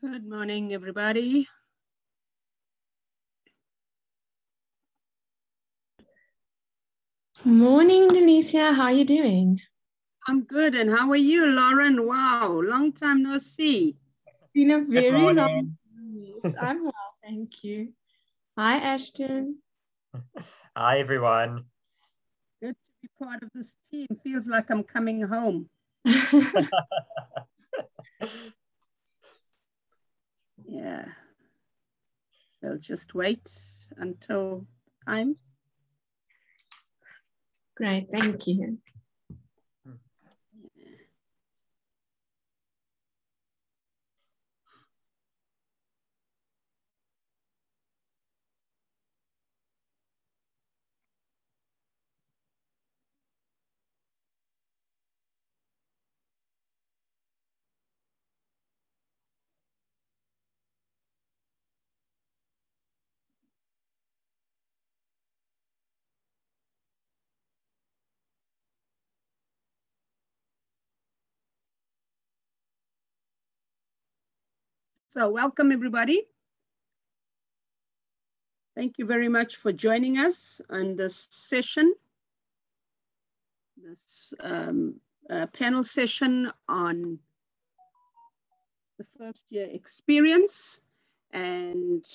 Good morning, everybody. Morning, Delicia. How are you doing? I'm good. And how are you, Lauren? Wow, long time no see. It's been a very long time. Yes, I'm well, thank you. Hi, Ashton. Hi, everyone. Good to be part of this team. Feels like I'm coming home. Yeah. They'll just wait until time. Great, thank you. So welcome, everybody. Thank you very much for joining us on this session, this panel session on the first year experience. And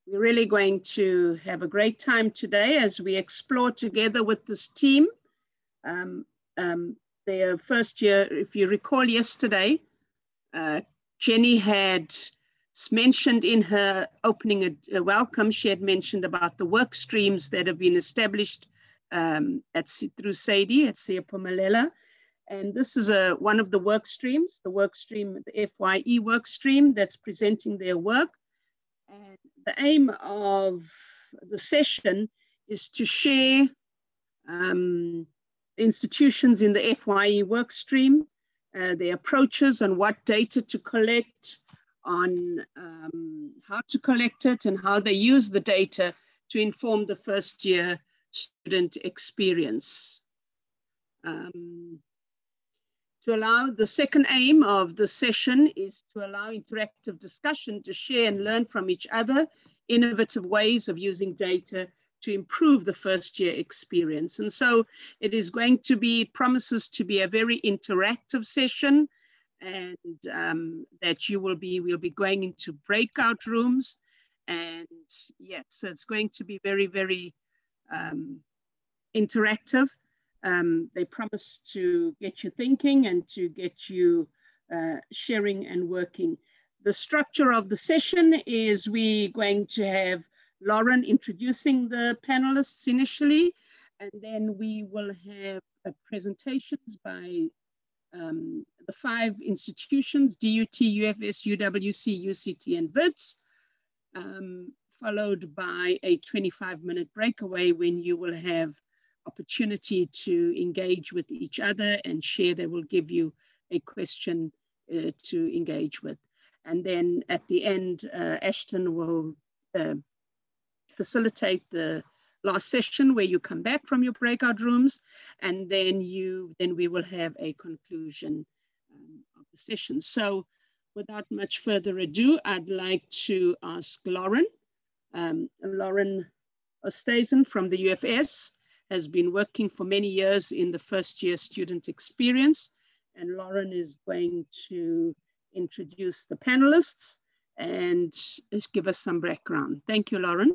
we're really going to have a great time today as we explore together with this team their first year. If you recall yesterday, Jenny had mentioned in her opening a welcome, she had mentioned about the work streams that have been established through Sadie at Siyaphumelela. And this is one of the work streams, the FYE work stream that's presenting their work. And the aim of the session is to share institutions in the FYE work stream, the approaches on what data to collect, on how to collect it, and how they use the data to inform the first year student experience. The second aim of the session is to allow interactive discussion to share and learn from each other innovative ways of using data to improve the first year experience. And so it is going to be, it promises to be a very interactive session, and that we'll be going into breakout rooms. And yes, so it's going to be very, very interactive. They promise to get you thinking and to get you sharing and working. The structure of the session is we're going to have Lauren introducing the panelists initially, and then we will have presentations by the 5 institutions, DUT, UFS, UWC, UCT, and WITS, followed by a 25-minute breakaway when you will have opportunity to engage with each other and share. They will give you a question to engage with. And then at the end, Ashton will facilitate the last session where you come back from your breakout rooms, and then we will have a conclusion of the session. So without much further ado, I'd like to ask Lauren. Lauren Oosthuizen from the UFS has been working for many years in the first year student experience, and Lauren is going to introduce the panelists and give us some background. Thank you, Lauren.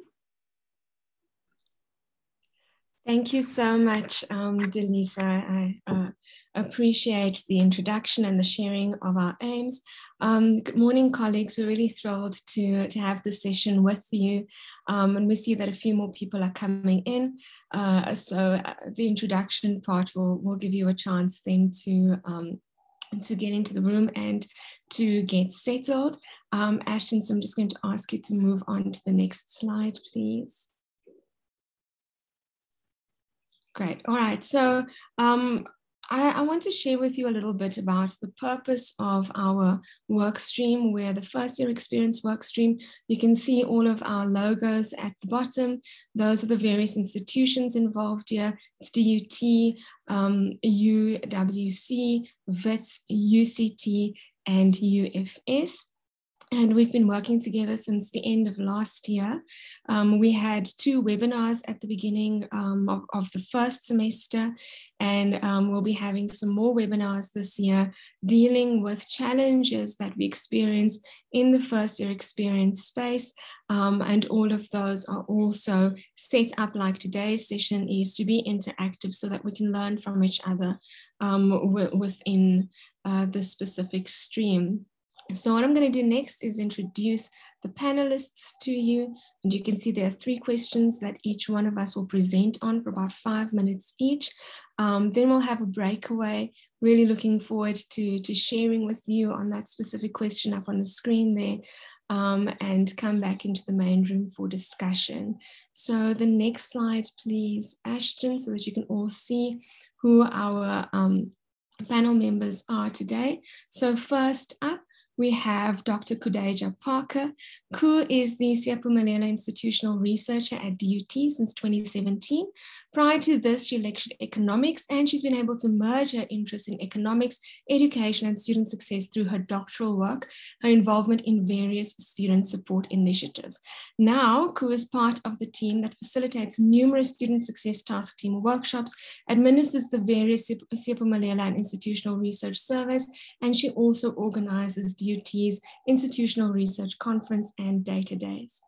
Thank you so much, Delisa. I appreciate the introduction and the sharing of our aims. Good morning, colleagues. We're really thrilled to have this session with you. And we see that a few more people are coming in. So the introduction part will give you a chance then to get into the room and to get settled. Ashton, so I'm just going to ask you to move on to the next slide, please. Great. All right. So I want to share with you a little bit about the purpose of our work stream. We're the first year experience work stream. You can see all of our logos at the bottom. Those are the various institutions involved here. It's DUT, UWC, WITS, UCT, and UFS. And we've been working together since the end of last year. We had 2 webinars at the beginning of the first semester, and we'll be having some more webinars this year dealing with challenges that we experience in the first year experience space. And all of those are also set up like today's session is to be interactive so that we can learn from each other within the specific stream. So what I'm going to do next is introduce the panelists to you. And you can see there are 3 questions that each one of us will present on for about 5 minutes each. Then we'll have a breakaway, really looking forward to sharing with you on that specific question up on the screen there, and come back into the main room for discussion. So the next slide, please, Ashton, so that you can all see who our panel members are today. So first up, we have Dr. Kudeja Parker. Ku is the Siyaphumelela Institutional Researcher at DUT since 2017. Prior to this, she lectured economics, and she's been able to merge her interest in economics, education, and student success through her doctoral work, her involvement in various student support initiatives. Now, Ku is part of the team that facilitates numerous student success task team workshops, administers the various Siyaphumelela and institutional research surveys, and she also organizes DUT's Institutional Research Conference and Data Days.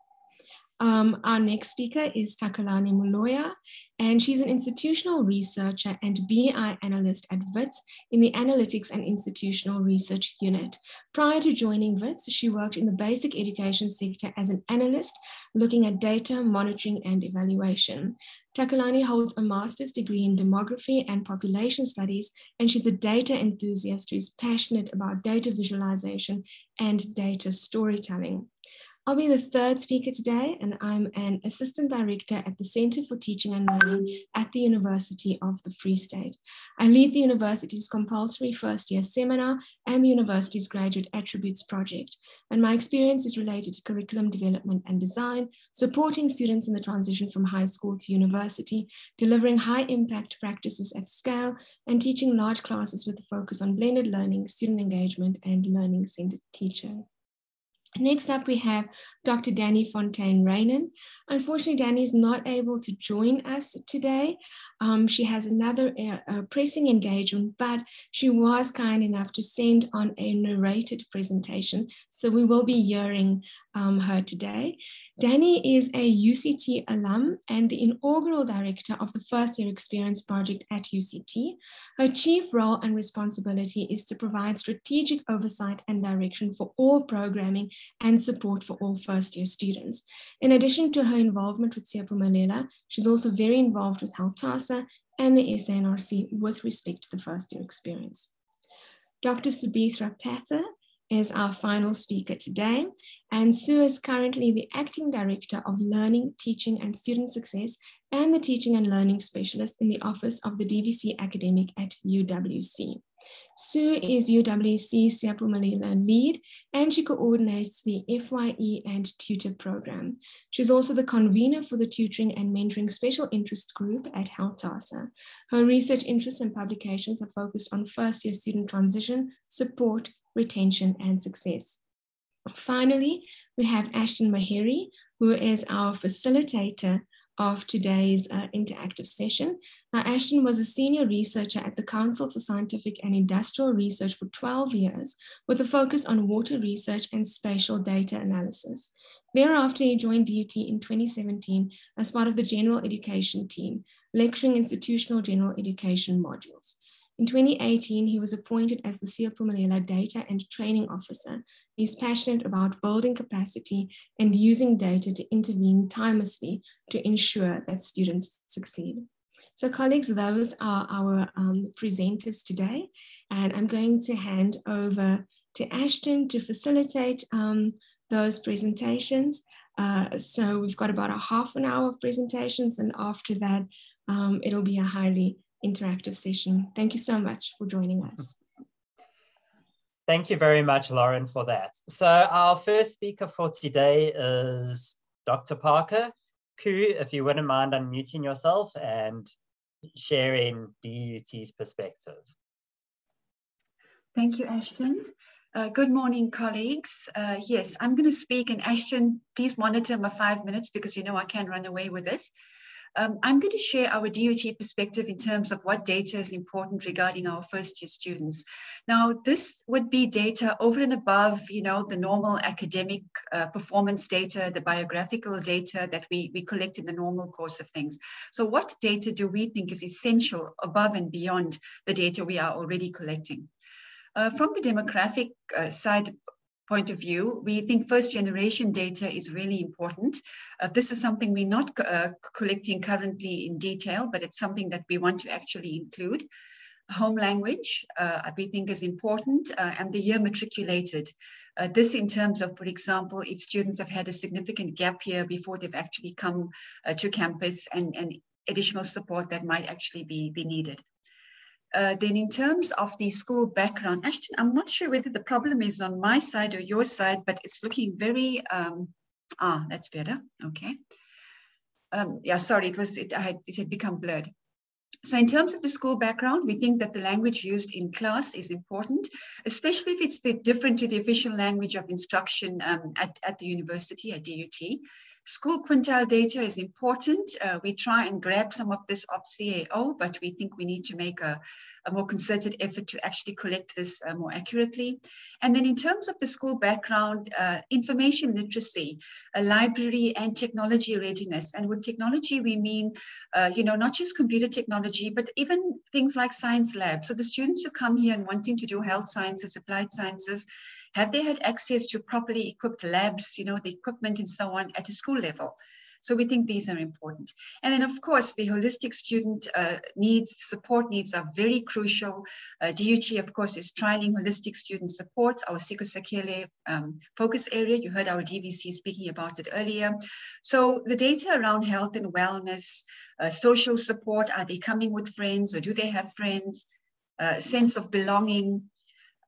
Our next speaker is Takalani Muloya, and she's an institutional researcher and BI analyst at WITS in the Analytics and Institutional Research Unit. Prior to joining WITS, she worked in the basic education sector as an analyst, looking at data, monitoring, and evaluation. Takalani holds a master's degree in demography and population studies, and she's a data enthusiast who is passionate about data visualization and data storytelling. I'll be the 3rd speaker today, and I'm an assistant director at the Center for Teaching and Learning at the University of the Free State. I lead the university's compulsory first-year seminar and the university's graduate attributes project, and my experience is related to curriculum development and design, supporting students in the transition from high school to university, delivering high-impact practices at scale, and teaching large classes with a focus on blended learning, student engagement, and learning-centered teaching. Next up, we have Dr. Danny Fontaine-Reynon. Unfortunately, Danny is not able to join us today. She has another pressing engagement, but she was kind enough to send on a narrated presentation, so we will be hearing her today. Danny is a UCT alum and the inaugural director of the First Year Experience Project at UCT. Her chief role and responsibility is to provide strategic oversight and direction for all programming and support for all first-year students. In addition to her involvement with Siyaphumelela, she's also very involved with HALTASA and the SANRC with respect to the first-year experience. Dr. Subhitra Pather is our final speaker today, and Sue is currently the Acting Director of Learning, Teaching and Student Success and the Teaching and Learning Specialist in the Office of the DVC Academic at UWC. Sue is UWC Siyaphumelela lead, and she coordinates the FYE and tutor program. She's also the convener for the Tutoring and Mentoring Special Interest Group at HALTASA. Her research interests and publications are focused on first-year student transition, support, retention, and success. Finally, we have Ashton Mahiri, who is our facilitator of today's interactive session. Now, Ashton was a senior researcher at the Council for Scientific and Industrial Research for 12 years, with a focus on water research and spatial data analysis. Thereafter, he joined DUT in 2017 as part of the general education team, lecturing institutional general education modules. In 2018, he was appointed as the Siyaphumelela Data and Training Officer. He's passionate about building capacity and using data to intervene timelessly to ensure that students succeed. So colleagues, those are our presenters today, and I'm going to hand over to Ashton to facilitate those presentations. So we've got about a half an hour of presentations, and after that, it'll be a highly interactive session. Thank you so much for joining us. Thank you very much, Lauren, for that. So our first speaker for today is Dr. Parker. Ku, if you wouldn't mind unmuting yourself and sharing DUT's perspective. Thank you, Ashton. Good morning, colleagues. Yes, I'm going to speak, and Ashton, please monitor my 5 minutes because you know I can run away with it. I'm going to share our DUT perspective in terms of what data is important regarding our first-year students. Now, this would be data over and above, you know, the normal academic performance data, the biographical data that we collect in the normal course of things. So what data do we think is essential above and beyond the data we are already collecting? From the demographic side point of view, we think first generation data is really important. This is something we're not collecting currently in detail, but it's something that we want to actually include. Home language, we think is important, and the year matriculated. This in terms of, for example, if students have had a significant gap year before they've actually come to campus, and additional support that might actually be needed. Then in terms of the school background, Ashton, I'm not sure whether the problem is on my side or your side, but it's looking very, that's better, okay. Yeah, sorry, it had become blurred. So in terms of the school background, we think that the language used in class is important, especially if it's different to the official language of instruction at the university, at DUT. School quintile data is important. We try and grab some of this off CAO, but we think we need to make a more concerted effort to actually collect this more accurately. And then in terms of the school background, information literacy, library and technology readiness. And with technology, we mean, you know, not just computer technology, but even things like science labs. So the students who come here and wanting to do health sciences, applied sciences, have they had access to properly equipped labs, you know, the equipment and so on at a school level? So we think these are important. And then, of course, the holistic student needs, support needs are very crucial. DUT, of course, is trialing holistic student support, our Sikosakele focus area. You heard our DVC speaking about it earlier. So the data around health and wellness, social support, are they coming with friends or do they have friends? Sense of belonging.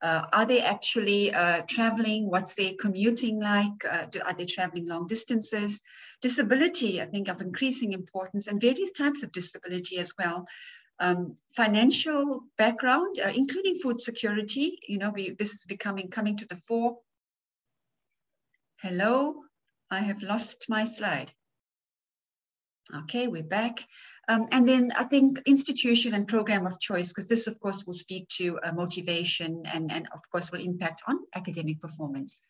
Are they actually traveling? What's their commuting like? Are they traveling long distances? Disability, I think, of increasing importance, and various types of disability as well. Financial background, including food security. You know, this is coming to the fore. Hello, I have lost my slide. Okay, we're back. And then I think institution and program of choice, because this, of course, will speak to motivation and, of course, will impact on academic performance.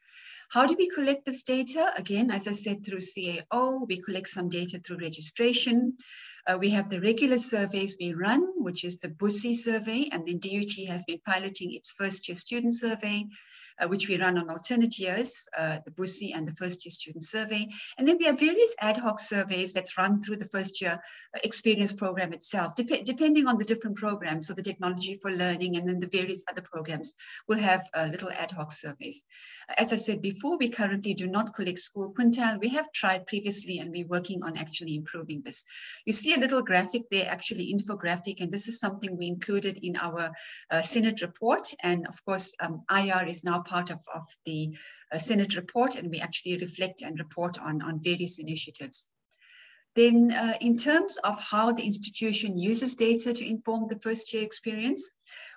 How do we collect this data? Again, as I said, through CAO, we collect some data through registration. We have the regular surveys we run, which is the BUSI survey, and then DUT has been piloting its first-year student survey, which we run on alternate years, the BUSI and the first-year student survey. And then there are various ad hoc surveys that's run through the first-year experience program itself, depending on the different programs. So the technology for learning and then the various other programs will have little ad hoc surveys. As I said before, we currently do not collect school quintile. We have tried previously and we're working on actually improving this. You see a little graphic there, actually infographic, and this is something we included in our Senate report. And of course, IR is now part of the Senate report, and we actually reflect and report on various initiatives. Then in terms of how the institution uses data to inform the first year experience,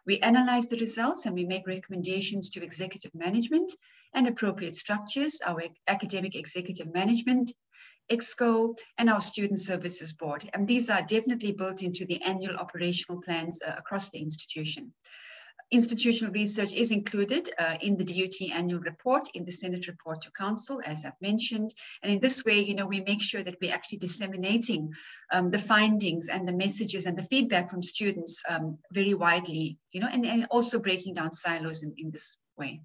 we analyze the results and we make recommendations to executive management and appropriate structures, our academic executive management, EXCO, and our student services board. And these are definitely built into the annual operational plans across the institution. Institutional research is included in the DUT annual report, in the Senate report to Council, as I've mentioned. And in this way, you know, we make sure that we're actually disseminating the findings and the messages and the feedback from students very widely, you know, and also breaking down silos in this way.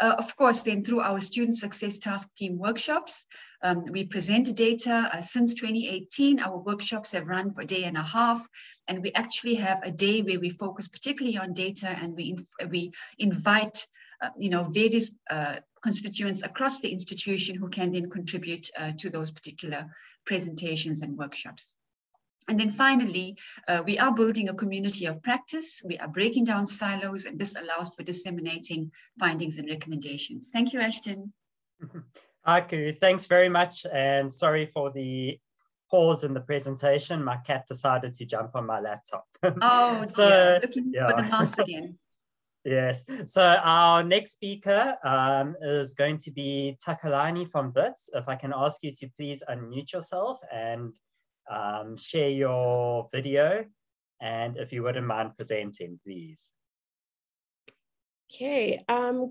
Of course, then through our Student Success Task Team workshops, we present data. Since 2018, our workshops have run for a day and a half, and we actually have a day where we focus particularly on data, and we invite you know, various constituents across the institution who can then contribute to those particular presentations and workshops. And then finally, we are building a community of practice. We are breaking down silos, and this allows for disseminating findings and recommendations. Thank you, Ashton. Aku, thanks very much. And sorry for the pause in the presentation. My cat decided to jump on my laptop. Oh, so, looking for the mouse again. Yes, so our next speaker is going to be Takalani from Wits. If I can ask you to please unmute yourself and share your video, and if you wouldn't mind presenting, please. Okay,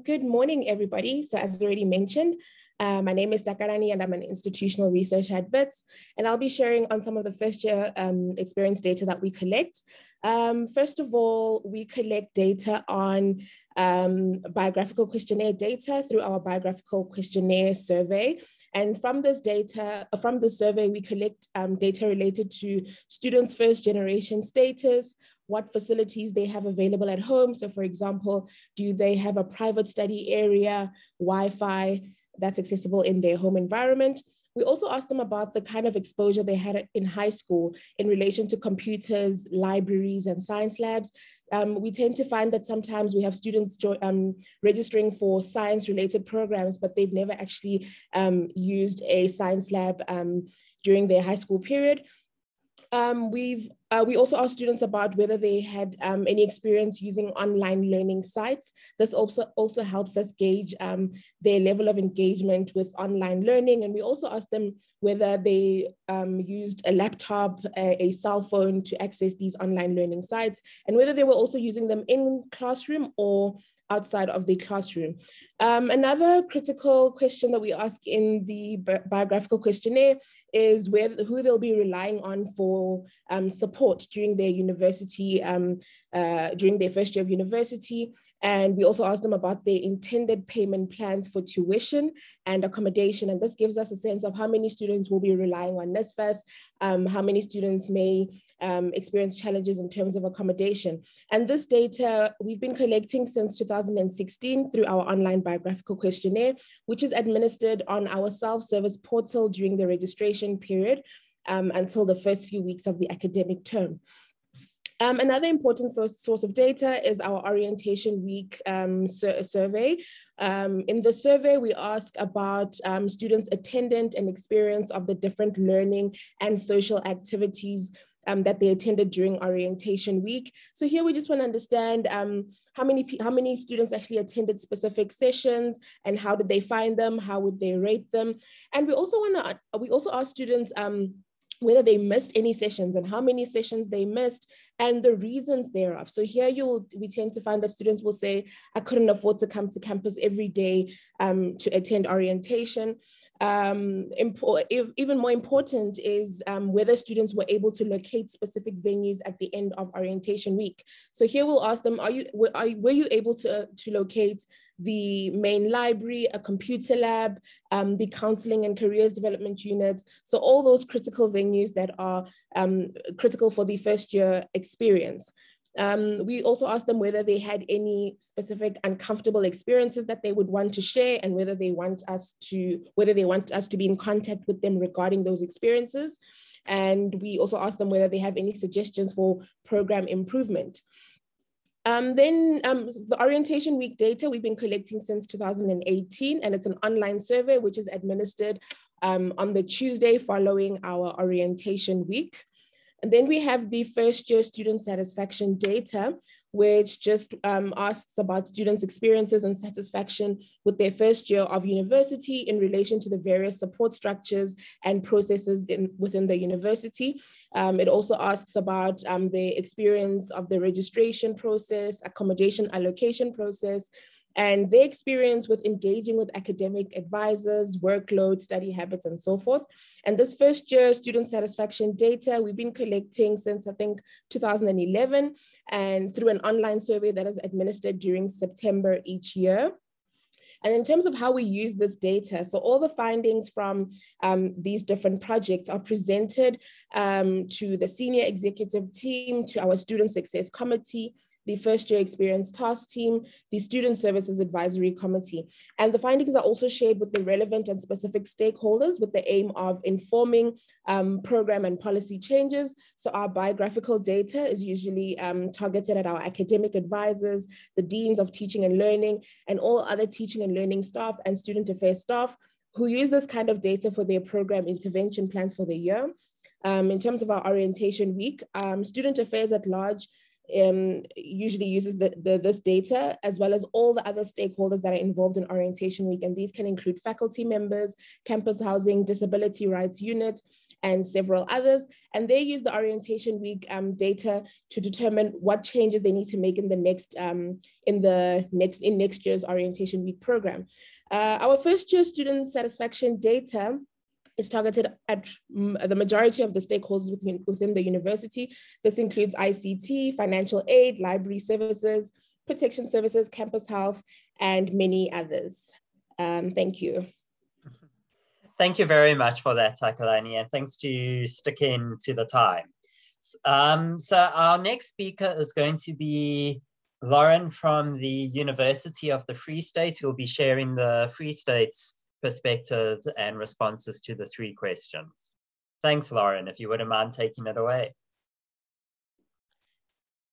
good morning, everybody. So as already mentioned, my name is Takalani and I'm an institutional researcher at Wits, and I'll be sharing on some of the first year experience data that we collect. First of all, we collect data on biographical questionnaire data through our biographical questionnaire survey. And from this data, from the survey, we collect data related to students' first generation status, what facilities they have available at home. So for example, do they have a private study area, Wi-Fi that's accessible in their home environment? We also asked them about the kind of exposure they had in high school in relation to computers, libraries, and science labs. We tend to find that sometimes we have students registering for science-related programs, but they've never actually used a science lab during their high school period. We also asked students about whether they had any experience using online learning sites. This also helps us gauge their level of engagement with online learning. And we also asked them whether they used a laptop, a cell phone to access these online learning sites, and whether they were also using them in classroom or outside of the classroom. Another critical question that we ask in the biographical questionnaire is who they'll be relying on for support during their university, during their first year of university. And we also ask them about their intended payment plans for tuition and accommodation. And this gives us a sense of how many students will be relying on NSFAS, how many students may experience challenges in terms of accommodation. And this data we've been collecting since 2016 through our online biographical questionnaire, which is administered on our self-service portal during the registration period until the first few weeks of the academic term. Another important source of data is our orientation week survey. In the survey, we ask about students' attendance and experience of the different learning and social activities that they attended during orientation week. So here we just want to understand how many students actually attended specific sessions and how did they find them, how would they rate them, and we also ask students whether they missed any sessions and how many sessions they missed and the reasons thereof. So here we tend to find that students will say, I couldn't afford to come to campus every day to attend orientation. Even more important is whether students were able to locate specific venues at the end of orientation week. So here we'll ask them, were you able to locate the main library, a computer lab, the counseling and careers development unit? So all those critical venues that are critical for the first year experience. We also asked them whether they had any specific uncomfortable experiences that they would want to share and whether they want us to be in contact with them regarding those experiences. And we also asked them whether they have any suggestions for program improvement. The orientation week data we've been collecting since 2018, and it's an online survey which is administered on the Tuesday following our orientation week. And then we have the first year student satisfaction data, which just asks about students' experiences and satisfaction with their first year of university in relation to the various support structures and processes within the university. It also asks about the experience of the registration process, accommodation allocation process, and their experience with engaging with academic advisors, workload, study habits, and so forth. And this first year student satisfaction data, we've been collecting since I think 2011 and through an online survey that is administered during September each year. And in terms of how we use this data, so all the findings from these different projects are presented to the senior executive team, to our student success committee, the first year experience task team, the student services advisory committee. And the findings are also shared with the relevant and specific stakeholders with the aim of informing program and policy changes. So our biographical data is usually targeted at our academic advisors, the deans of teaching and learning, and all other teaching and learning staff and student affairs staff who use this kind of data for their program intervention plans for the year. In terms of our orientation week, student affairs at large usually uses this data, as well as all the other stakeholders that are involved in Orientation Week. And these can include faculty members, campus housing, disability rights unit, and several others. And they use the Orientation Week data to determine what changes they need to make in next year's Orientation Week program. Our first year student satisfaction data is targeted at the majority of the stakeholders within the university. This includes ICT, financial aid, library services, protection services, campus health, and many others. Thank you. Thank you very much for that, Takalani, and thanks to sticking to the time. So our next speaker is going to be Lauren from the University of the Free State, who will be sharing the Free State's perspective and responses to the 3 questions. Thanks, Lauren, if you wouldn't mind taking it away.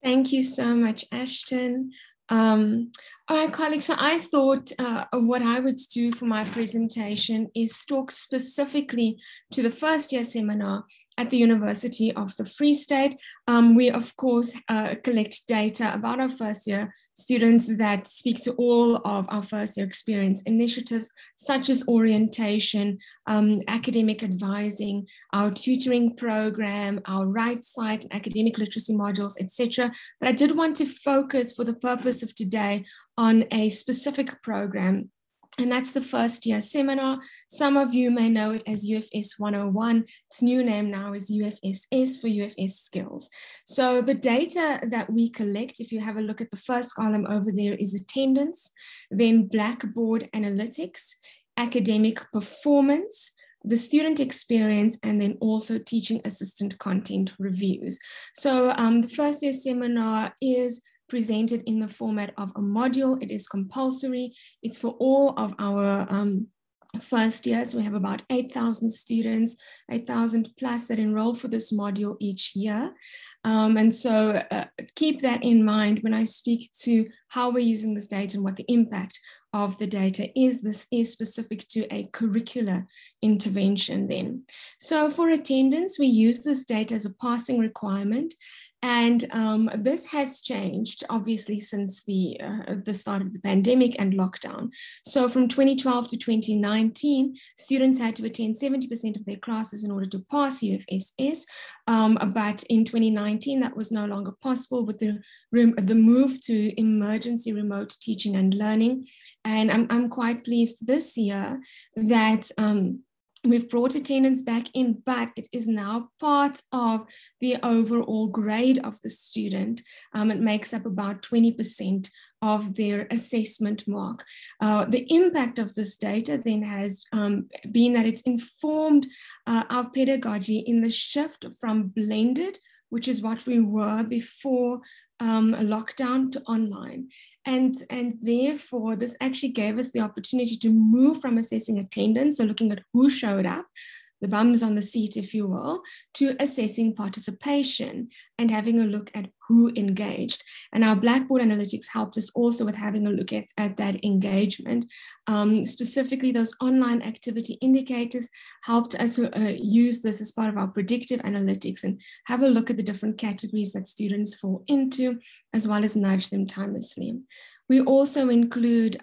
Thank you so much, Ashton. All right, colleagues, so I thought what I would do for my presentation is talk specifically to the first year seminar at the University of the Free State. We, of course, collect data about our first year students that speak to all of our first year experience initiatives, such as orientation, academic advising, our tutoring program, our right site, academic literacy modules, etc. But I did want to focus for the purpose of today on a specific program, and that's the first year seminar. Some of you may know it as UFS 101. Its new name now is UFSS for UFS Skills. So the data that we collect, if you have a look at the first column over there, is attendance, then Blackboard analytics, academic performance, the student experience, and then also teaching assistant content reviews. So the first year seminar is presented in the format of a module. It is compulsory. It's for all of our first years. We have about 8,000 students, 8,000 plus that enroll for this module each year. And so keep that in mind when I speak to how we're using this data and what the impact of the data is. This is specific to a curricular intervention then. So for attendance, we use this data as a passing requirement. And this has changed, obviously, since the start of the pandemic and lockdown. So from 2012 to 2019, students had to attend 70% of their classes in order to pass UFSS. But in 2019, that was no longer possible with the move to emergency remote teaching and learning. And I'm quite pleased this year that we've brought attendance back in, but it is now part of the overall grade of the student. It makes up about 20% of their assessment mark. The impact of this data then has been that it's informed our pedagogy in the shift from blended, which is what we were before lockdown, to online. And therefore, this actually gave us the opportunity to move from assessing attendance, so looking at who showed up, the bums on the seat, if you will, to assessing participation and having a look at who engaged. And our Blackboard analytics helped us also with having a look at that engagement. Specifically, those online activity indicators helped us use this as part of our predictive analytics and have a look at the different categories that students fall into, as well as nudge them timelessly. We also include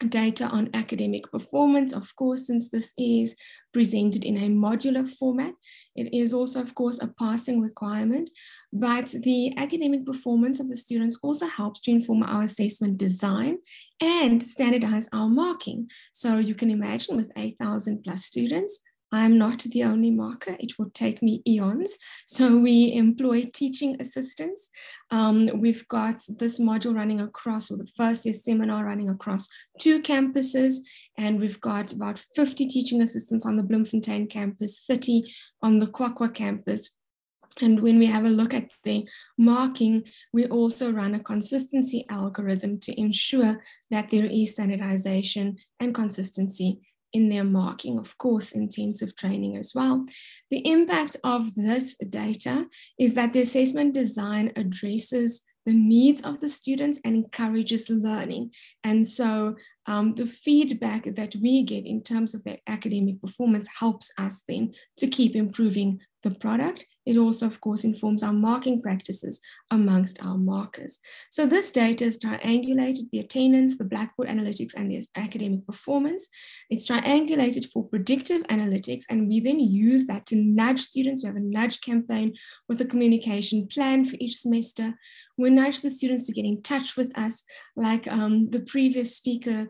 data on academic performance, of course, since this is presented in a modular format. It is also, of course, a passing requirement, but the academic performance of the students also helps to inform our assessment design and standardize our marking. So you can imagine with 8,000 plus students, I'm not the only marker. It will take me eons. So we employ teaching assistants. We've got this module running across, or the first year seminar running across 2 campuses. And we've got about 50 teaching assistants on the Bloemfontein campus, 30 on the Kwakwa campus. And when we have a look at the marking, we also run a consistency algorithm to ensure that there is standardization and consistency in their marking, of course, intensive training as well. The impact of this data is that the assessment design addresses the needs of the students and encourages learning. And so the feedback that we get in terms of their academic performance helps us then to keep improving the product. It also, of course, informs our marking practices amongst our markers. So this data is triangulated, the attendance, the Blackboard analytics, and the academic performance. It's triangulated for predictive analytics, and we then use that to nudge students. We have a nudge campaign with a communication plan for each semester. We nudge the students to get in touch with us, like the previous speaker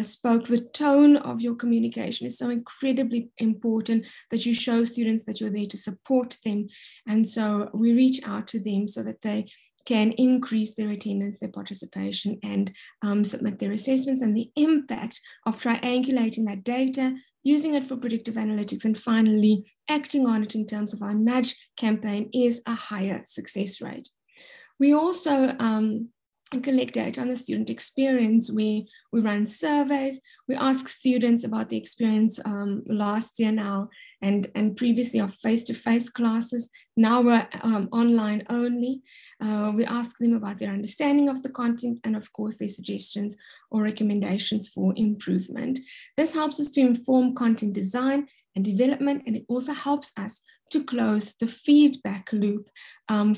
spoke. The tone of your communication is so incredibly important, that you show students that you're there to support them. And so we reach out to them so that they can increase their attendance, their participation, and submit their assessments. And the impact of triangulating that data, using it for predictive analytics, and finally acting on it in terms of our nudge campaign is a higher success rate. We also collect data on the student experience. We run surveys. We ask students about the experience last year now and previously of face-to-face classes. Now we're online only. We ask them about their understanding of the content and, of course, their suggestions or recommendations for improvement. This helps us to inform content design and development, and it also helps us to close the feedback loop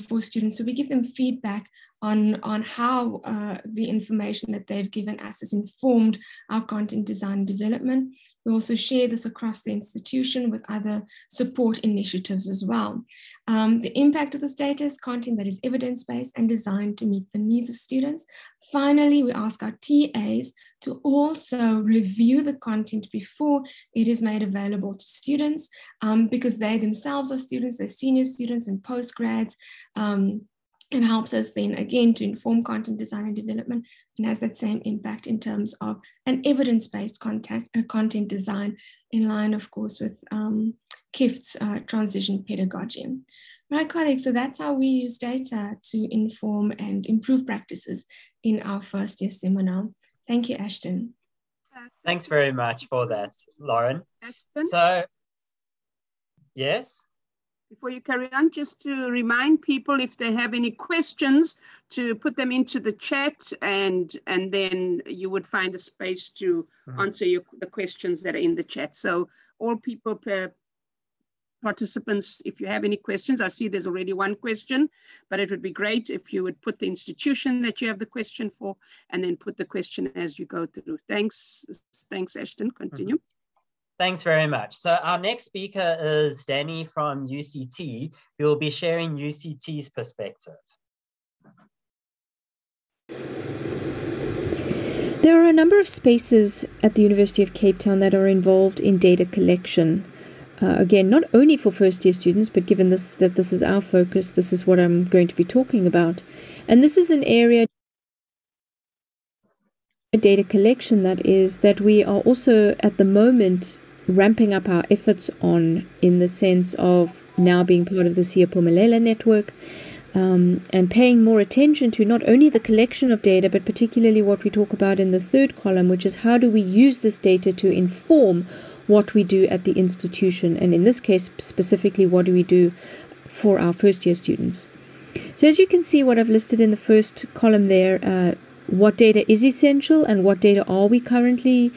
for students. So we give them feedback on how the information that they've given us has informed our content design and development. We also share this across the institution with other support initiatives as well. The impact of this data is content that is evidence-based and designed to meet the needs of students. Finally, we ask our TAs to also review the content before it is made available to students, because they themselves are students, they're senior students and postgrads. It helps us then again to inform content design and development, and has that same impact in terms of an evidence-based content design, in line, of course, with KIFT's transition pedagogy. Right, colleagues, so that's how we use data to inform and improve practices in our first year seminar. Thank you, Ashton. Thanks very much for that, Lauren. Ashton? So, yes? Before you carry on, just to remind people, if they have any questions, to put them into the chat, and then you would find a space to answer the questions that are in the chat. So all people, participants, if you have any questions, I see there's already one question, but it would be great if you would put the institution that you have the question for, and then put the question as you go through. Thanks, Ashton. Continue. Thanks very much. So our next speaker is Danny from UCT, who will be sharing UCT's perspective. There are a number of spaces at the University of Cape Town that are involved in data collection. Again, not only for first-year students, but given that this is our focus, this is what I'm going to be talking about. And this is an area, data collection, that we are also at the moment ramping up our efforts on, in the sense of now being part of the Siyaphumelela network, and paying more attention to not only the collection of data, but particularly what we talk about in the third column, which is how do we use this data to inform what we do at the institution, and in this case specifically, what do we do for our first year students. So as you can see, what I've listed in the first column there, what data is essential and what data are we currently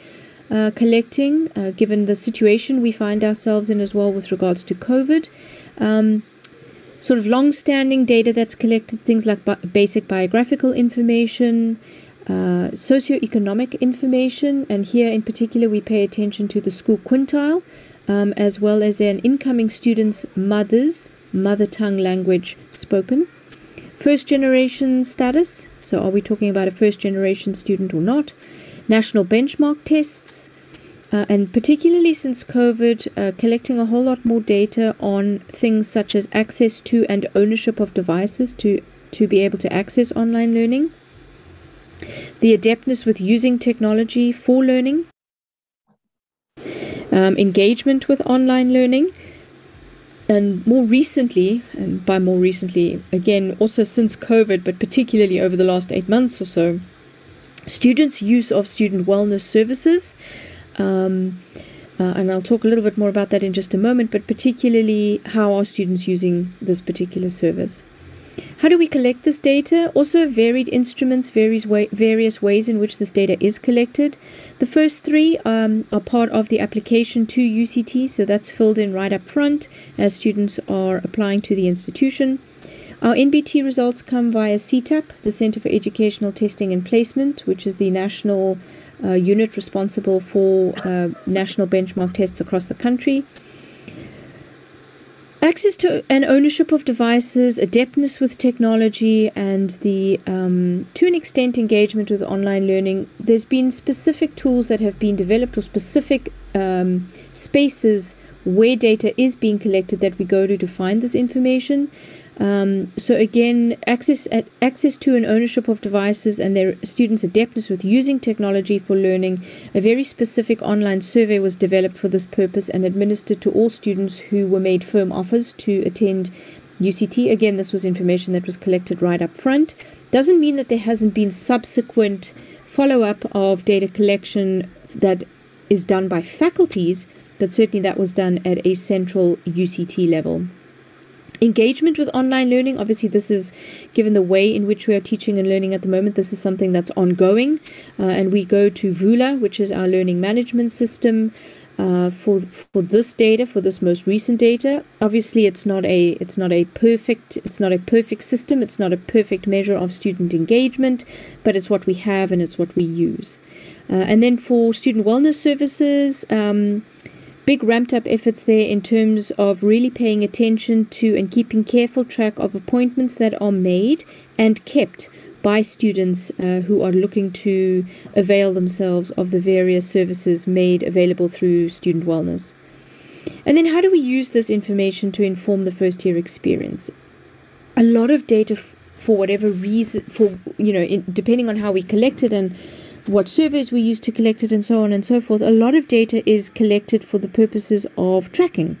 collecting, given the situation we find ourselves in as well with regards to COVID. Sort of long-standing data that's collected, things like basic biographical information, socioeconomic information, and here in particular we pay attention to the school quintile, as well as an incoming student's mother tongue language spoken. First generation status, so are we talking about a first generation student or not? National benchmark tests, and particularly since COVID, collecting a whole lot more data on things such as access to and ownership of devices to be able to access online learning, the adeptness with using technology for learning, engagement with online learning, and more recently, and by more recently, again, also since COVID, but particularly over the last 8 months or so, students' use of student wellness services, and I'll talk a little bit more about that in just a moment, but particularly how are students using this particular service. How do we collect this data? Also varied instruments, various ways in which this data is collected. The first three are part of the application to UCT, so that's filled in right up front as students are applying to the institution. Our NBT results come via CTAP, the Center for Educational Testing and Placement, which is the national unit responsible for national benchmark tests across the country. Access to and ownership of devices, adeptness with technology, and the, to an extent, engagement with online learning. There's been specific tools that have been developed or specific spaces where data is being collected that we go to find this information. So again, access to and ownership of devices and their students' adeptness with using technology for learning. A very specific online survey was developed for this purpose and administered to all students who were made firm offers to attend UCT. Again, this was information that was collected right up front. Doesn't mean that there hasn't been subsequent follow-up of data collection that is done by faculties, but certainly that was done at a central UCT level. Engagement with online learning, obviously this is, given the way in which we are teaching and learning at the moment, this is something that's ongoing, and we go to VULA, which is our learning management system, for this data, for this most recent data. Obviously it's not a perfect system, it's not a perfect measure of student engagement, but it's what we have and it's what we use. And then for student wellness services, big ramped up efforts there in terms of really paying attention to and keeping careful track of appointments that are made and kept by students who are looking to avail themselves of the various services made available through student wellness. And then how do we use this information to inform the first year experience? A lot of data, for whatever reason, depending on how we collect it and what surveys we use to collect it and so on and so forth, a lot of data is collected for the purposes of tracking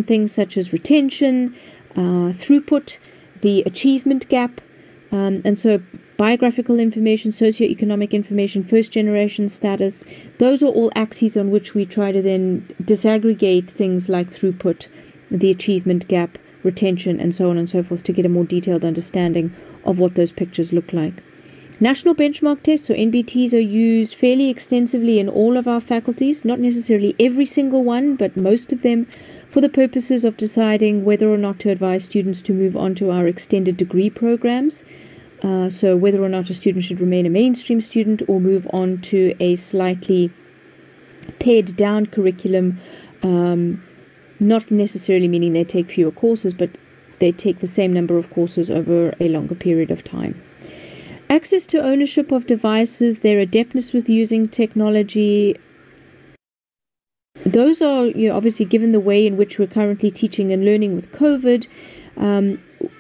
things such as retention, throughput, the achievement gap, and so biographical information, socioeconomic information, first generation status. Those are all axes on which we try to then disaggregate things like throughput, the achievement gap, retention, and so on and so forth to get a more detailed understanding of what those pictures look like. National benchmark tests, or NBTs, are used fairly extensively in all of our faculties, not necessarily every single one, but most of them, for the purposes of deciding whether or not to advise students to move on to our extended degree programs. So whether or not a student should remain a mainstream student or move on to a slightly pared down curriculum, not necessarily meaning they take fewer courses, but they take the same number of courses over a longer period of time. Access to ownership of devices, their adeptness with using technology. Those are, obviously, given the way in which we're currently teaching and learning with COVID,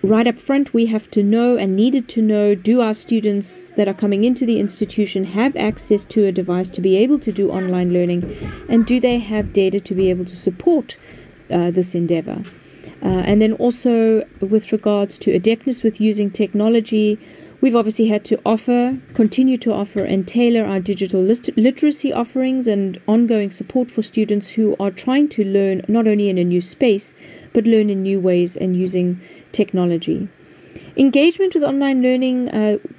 right up front we have to know and needed to know, do our students that are coming into the institution have access to a device to be able to do online learning, and do they have data to be able to support this endeavor? And then also with regards to adeptness with using technology, we've obviously had to continue to offer and tailor our digital literacy offerings and ongoing support for students who are trying to learn not only in a new space, but learn in new ways and using technology. Engagement with online learning,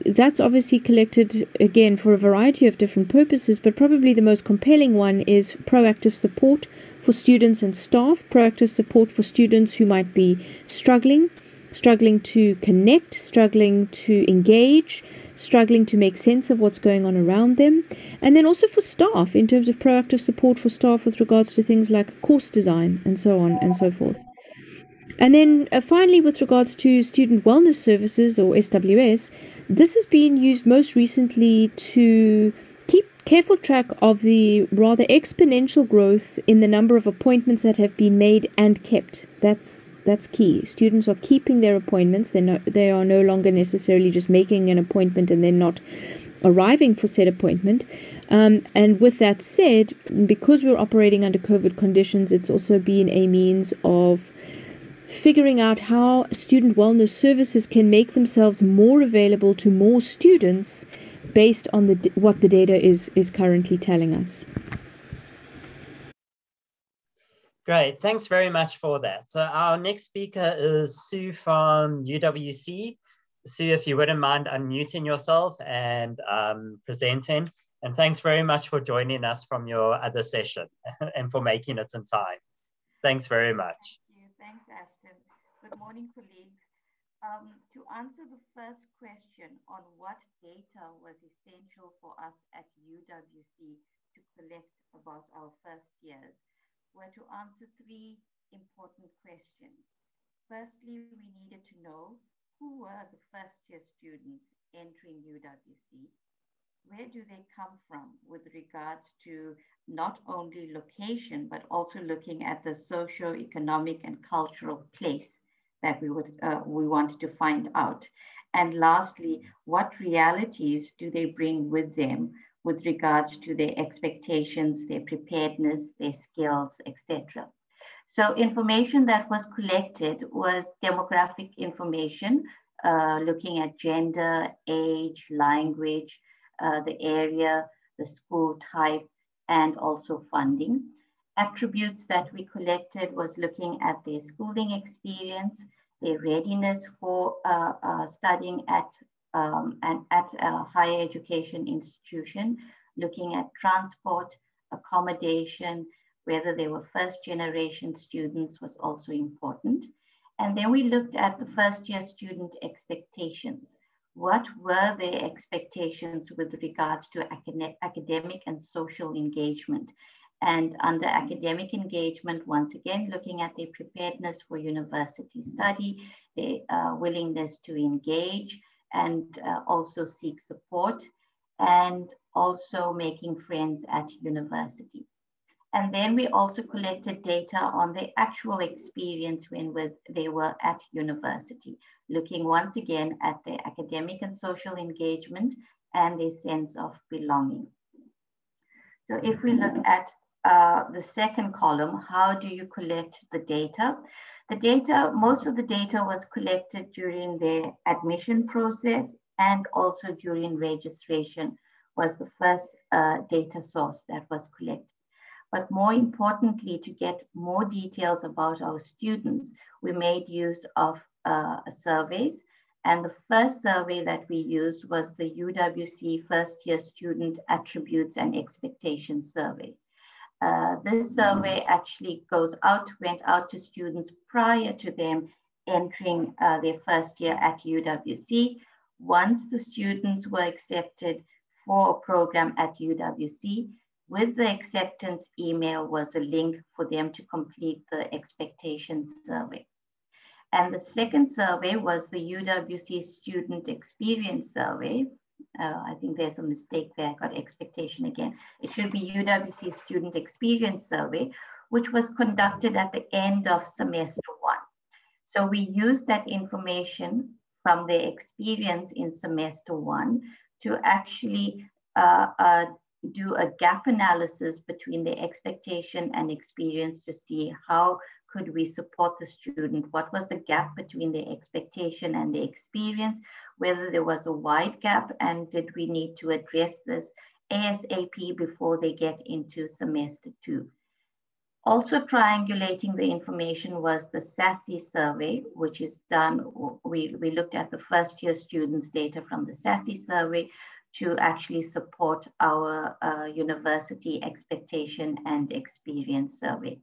that's obviously collected, again, for a variety of different purposes, but probably the most compelling one is proactive support for students and staff, proactive support for students who might be struggling to connect, struggling to engage, struggling to make sense of what's going on around them. And then also for staff, in terms of proactive support for staff with regards to things like course design and so on and so forth. And then finally, with regards to student wellness services, or SWS, this has been used most recently to keep careful track of the rather exponential growth in the number of appointments that have been made and kept. That's key. Students are keeping their appointments. They are no longer necessarily just making an appointment and then not arriving for said appointment. And with that said, because we're operating under COVID conditions, it's also been a means of figuring out how student wellness services can make themselves more available to more students based on what the data is currently telling us. Great, thanks very much for that. So our next speaker is Sue from UWC. Sue, if you wouldn't mind unmuting yourself and presenting. And thanks very much for joining us from your other session and for making it in time. Thanks very much. Thank you. Thanks, Ashton. Good morning, colleagues. To answer the first question on what data was essential for us at UWC to collect about our first years, were to answer three important questions. Firstly, we needed to know who were the first year students entering UWC. Where do they come from with regards to not only location, but also looking at the socio-economic and cultural place that we wanted to find out. And lastly, what realities do they bring with them with regards to their expectations, their preparedness, their skills, etc. So information that was collected was demographic information, looking at gender, age, language, the area, the school type, and also funding. Attributes that we collected was looking at their schooling experience, their readiness for studying at a higher education institution, looking at transport, accommodation, whether they were first generation students was also important. And then we looked at the first year student expectations. What were their expectations with regards to academic and social engagement? And under academic engagement, once again, looking at their preparedness for university study, their willingness to engage, and also seek support, and also making friends at university. And then we also collected data on their actual experience when they were at university, looking once again at their academic and social engagement and their sense of belonging. So if we look at the second column, how do you collect the data? The data, most of the data was collected during the admission process and also during registration was the first data source that was collected. But more importantly, to get more details about our students, we made use of surveys. And the first survey that we used was the UWC First Year Student Attributes and Expectations Survey. This survey actually went out to students prior to them entering their first year at UWC. Once the students were accepted for a program at UWC, with the acceptance email was a link for them to complete the expectations survey. And the second survey was the UWC Student Experience Survey. I think there's a mistake there, I got expectation again. It should be UWC Student Experience Survey, which was conducted at the end of semester 1. So we used that information from their experience in semester 1 to actually do a gap analysis between the expectation and experience to see how could we support the student, what was the gap between the expectation and the experience, whether there was a wide gap, and did we need to address this ASAP before they get into semester 2. Also triangulating the information was the SASSI survey, which is done, we looked at the first year students' data from the SASSI survey to actually support our university expectation and experience survey.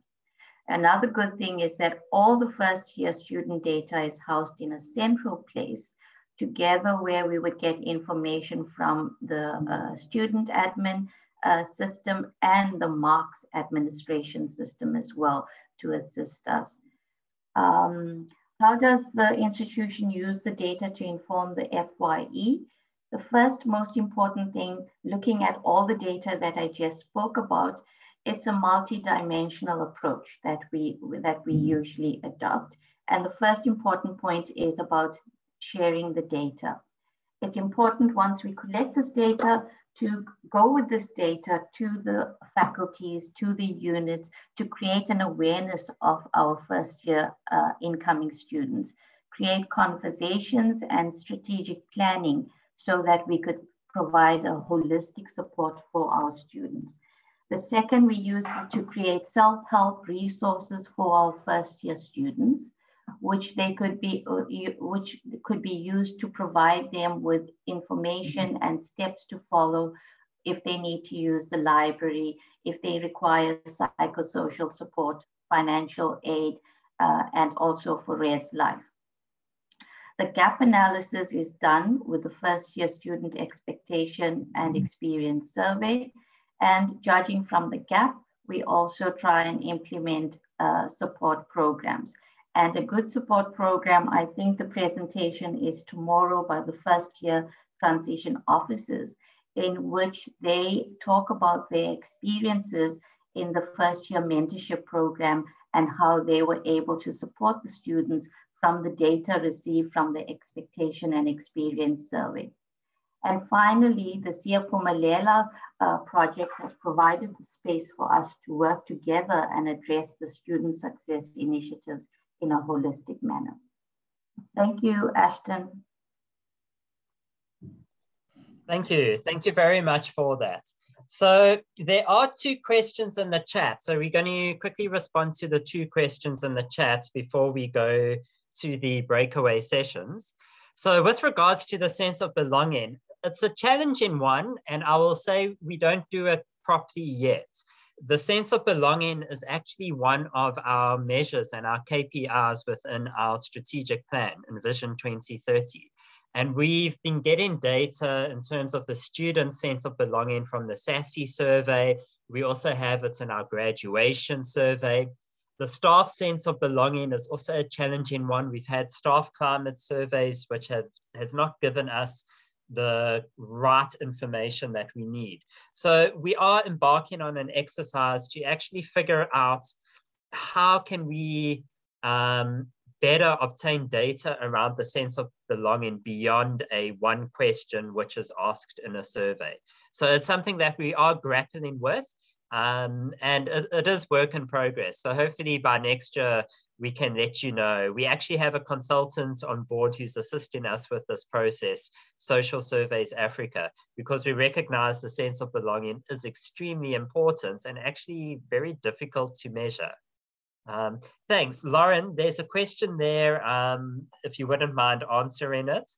Another good thing is that all the first year student data is housed in a central place together where we would get information from the student admin system and the marks administration system as well to assist us. How does the institution use the data to inform the FYE? The first most important thing, looking at all the data that I just spoke about, it's a multi-dimensional approach that we usually adopt. And the first important point is about sharing the data. It's important once we collect this data to go with this data to the faculties, to the units, to create an awareness of our first year incoming students, create conversations and strategic planning so that we could provide a holistic support for our students. The second we use to create self-help resources for our first-year students, which could be used to provide them with information and steps to follow if they need to use the library, if they require psychosocial support, financial aid, and also for Res Life. The gap analysis is done with the first-year student expectation and experience survey. And judging from the gap, we also try and implement support programs. And a good support program, I think the presentation is tomorrow by the first-year transition officers, in which they talk about their experiences in the first-year mentorship program and how they were able to support the students from the data received from the expectation and experience survey. And finally, the Siyaphumelela project has provided the space for us to work together and address the student success initiatives in a holistic manner. Thank you, Ashton. Thank you. Thank you very much for that. So there are 2 questions in the chat. So we're going to quickly respond to the 2 questions in the chat before we go to the breakaway sessions. So with regards to the sense of belonging, it's a challenging one, and I will say we don't do it properly yet. The sense of belonging is actually one of our measures and our KPIs within our strategic plan, Envision 2030. And we've been getting data in terms of the student sense of belonging from the SASSI survey. We also have it in our graduation survey. The staff sense of belonging is also a challenging one. We've had staff climate surveys, which has not given us the right information that we need. So we are embarking on an exercise to actually figure out how can we better obtain data around the sense of belonging beyond a one question which is asked in a survey. So it's something that we are grappling with, and it is work in progress. So hopefully by next year, we can let you know. We actually have a consultant on board who's assisting us with this process, Social Surveys Africa, because we recognize the sense of belonging is extremely important and actually very difficult to measure. Thanks. Lauren, there's a question there, if you wouldn't mind answering it.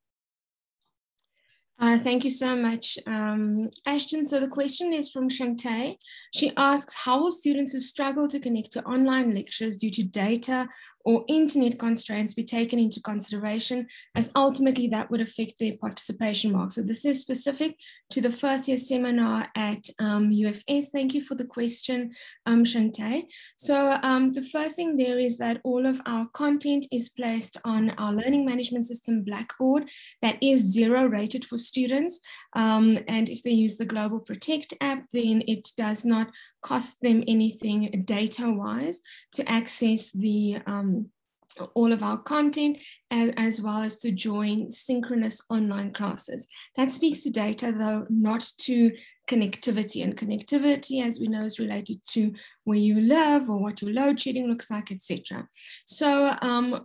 Thank you so much, Ashton. So the question is from Shantae. She asks, how will students who struggle to connect to online lectures due to data or internet constraints be taken into consideration, as ultimately that would affect their participation marks? So this is specific to the first year seminar at UFS. Thank you for the question, Shantae. So the first thing there is that all of our content is placed on our learning management system, Blackboard, that is 0 rated for students. And if they use the Global Protect app, then it does not cost them anything data-wise to access the all of our content, as well as to join synchronous online classes. That speaks to data, though, not to connectivity. And connectivity, as we know, is related to where you live or what your load shedding looks like, etc. So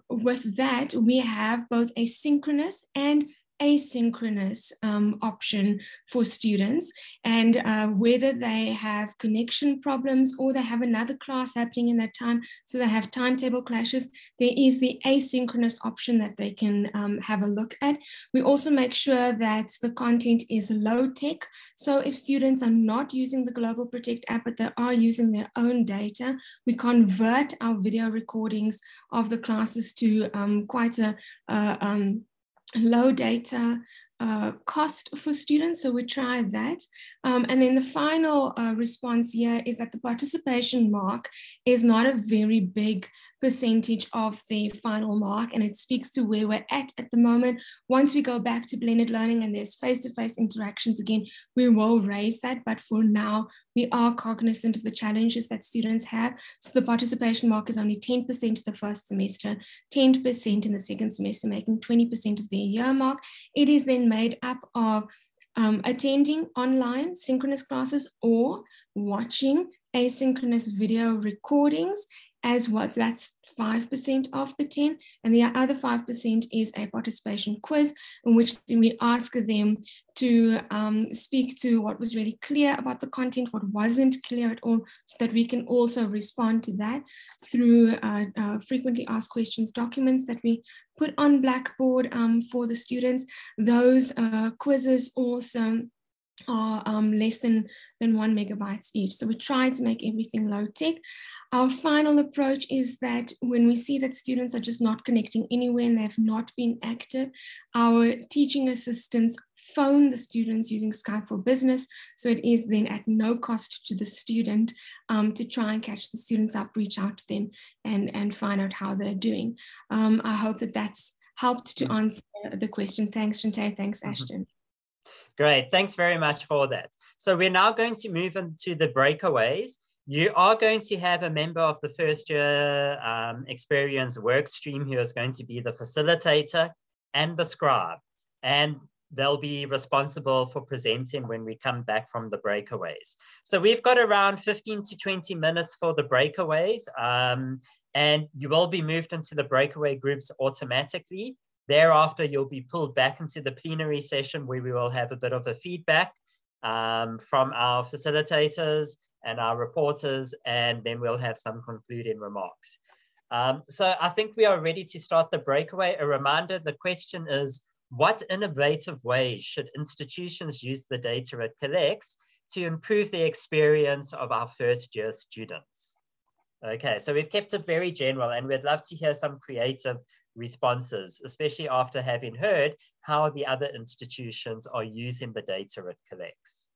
with that, we have both a synchronous and asynchronous option for students, and whether they have connection problems or they have another class happening in that time, so they have timetable clashes, there is the asynchronous option that they can have a look at. We also make sure that the content is low tech, so if students are not using the Global Protect app but they are using their own data, we convert our video recordings of the classes to quite a low data cost for students, so we try that. And then the final response here is that the participation mark is not a very big percentage of the final mark, and it speaks to where we're at the moment. Once we go back to blended learning and there's face-to-face interactions again, we will raise that, but for now, we are cognizant of the challenges that students have. So the participation mark is only 10% of the first semester, 10% in the second semester, making 20% of their year mark. It is then made up of attending online synchronous classes or watching asynchronous video recordings as what? That's 5% of the 10. And the other 5% is a participation quiz in which we ask them to speak to what was really clear about the content, what wasn't clear at all, so that we can also respond to that through frequently asked questions documents that we put on Blackboard for the students. Those quizzes also are less than 1 megabytes each. So we try to make everything low tech. Our final approach is that when we see that students are just not connecting anywhere and they have not been active, our teaching assistants phone the students using Skype for Business. So it is then at no cost to the student to try and catch the students up, reach out to them and find out how they're doing. I hope that that's helped to answer the question. Thanks, Shante. Thanks, Ashton. Great, thanks very much for that. So we're now going to move into the breakaways. You are going to have a member of the first year experience work stream who is going to be the facilitator and the scribe. And they'll be responsible for presenting when we come back from the breakaways. So we've got around 15 to 20 minutes for the breakaways. And you will be moved into the breakaway groups automatically. Thereafter, you'll be pulled back into the plenary session where we will have a bit of a feedback from our facilitators and our reporters, and then we'll have some concluding remarks. So I think we are ready to start the breakaway. A reminder, the question is, what innovative ways should institutions use the data it collects to improve the experience of our first year students? Okay, so we've kept it very general, and we'd love to hear some creative responses, especially after having heard how the other institutions are using the data it collects.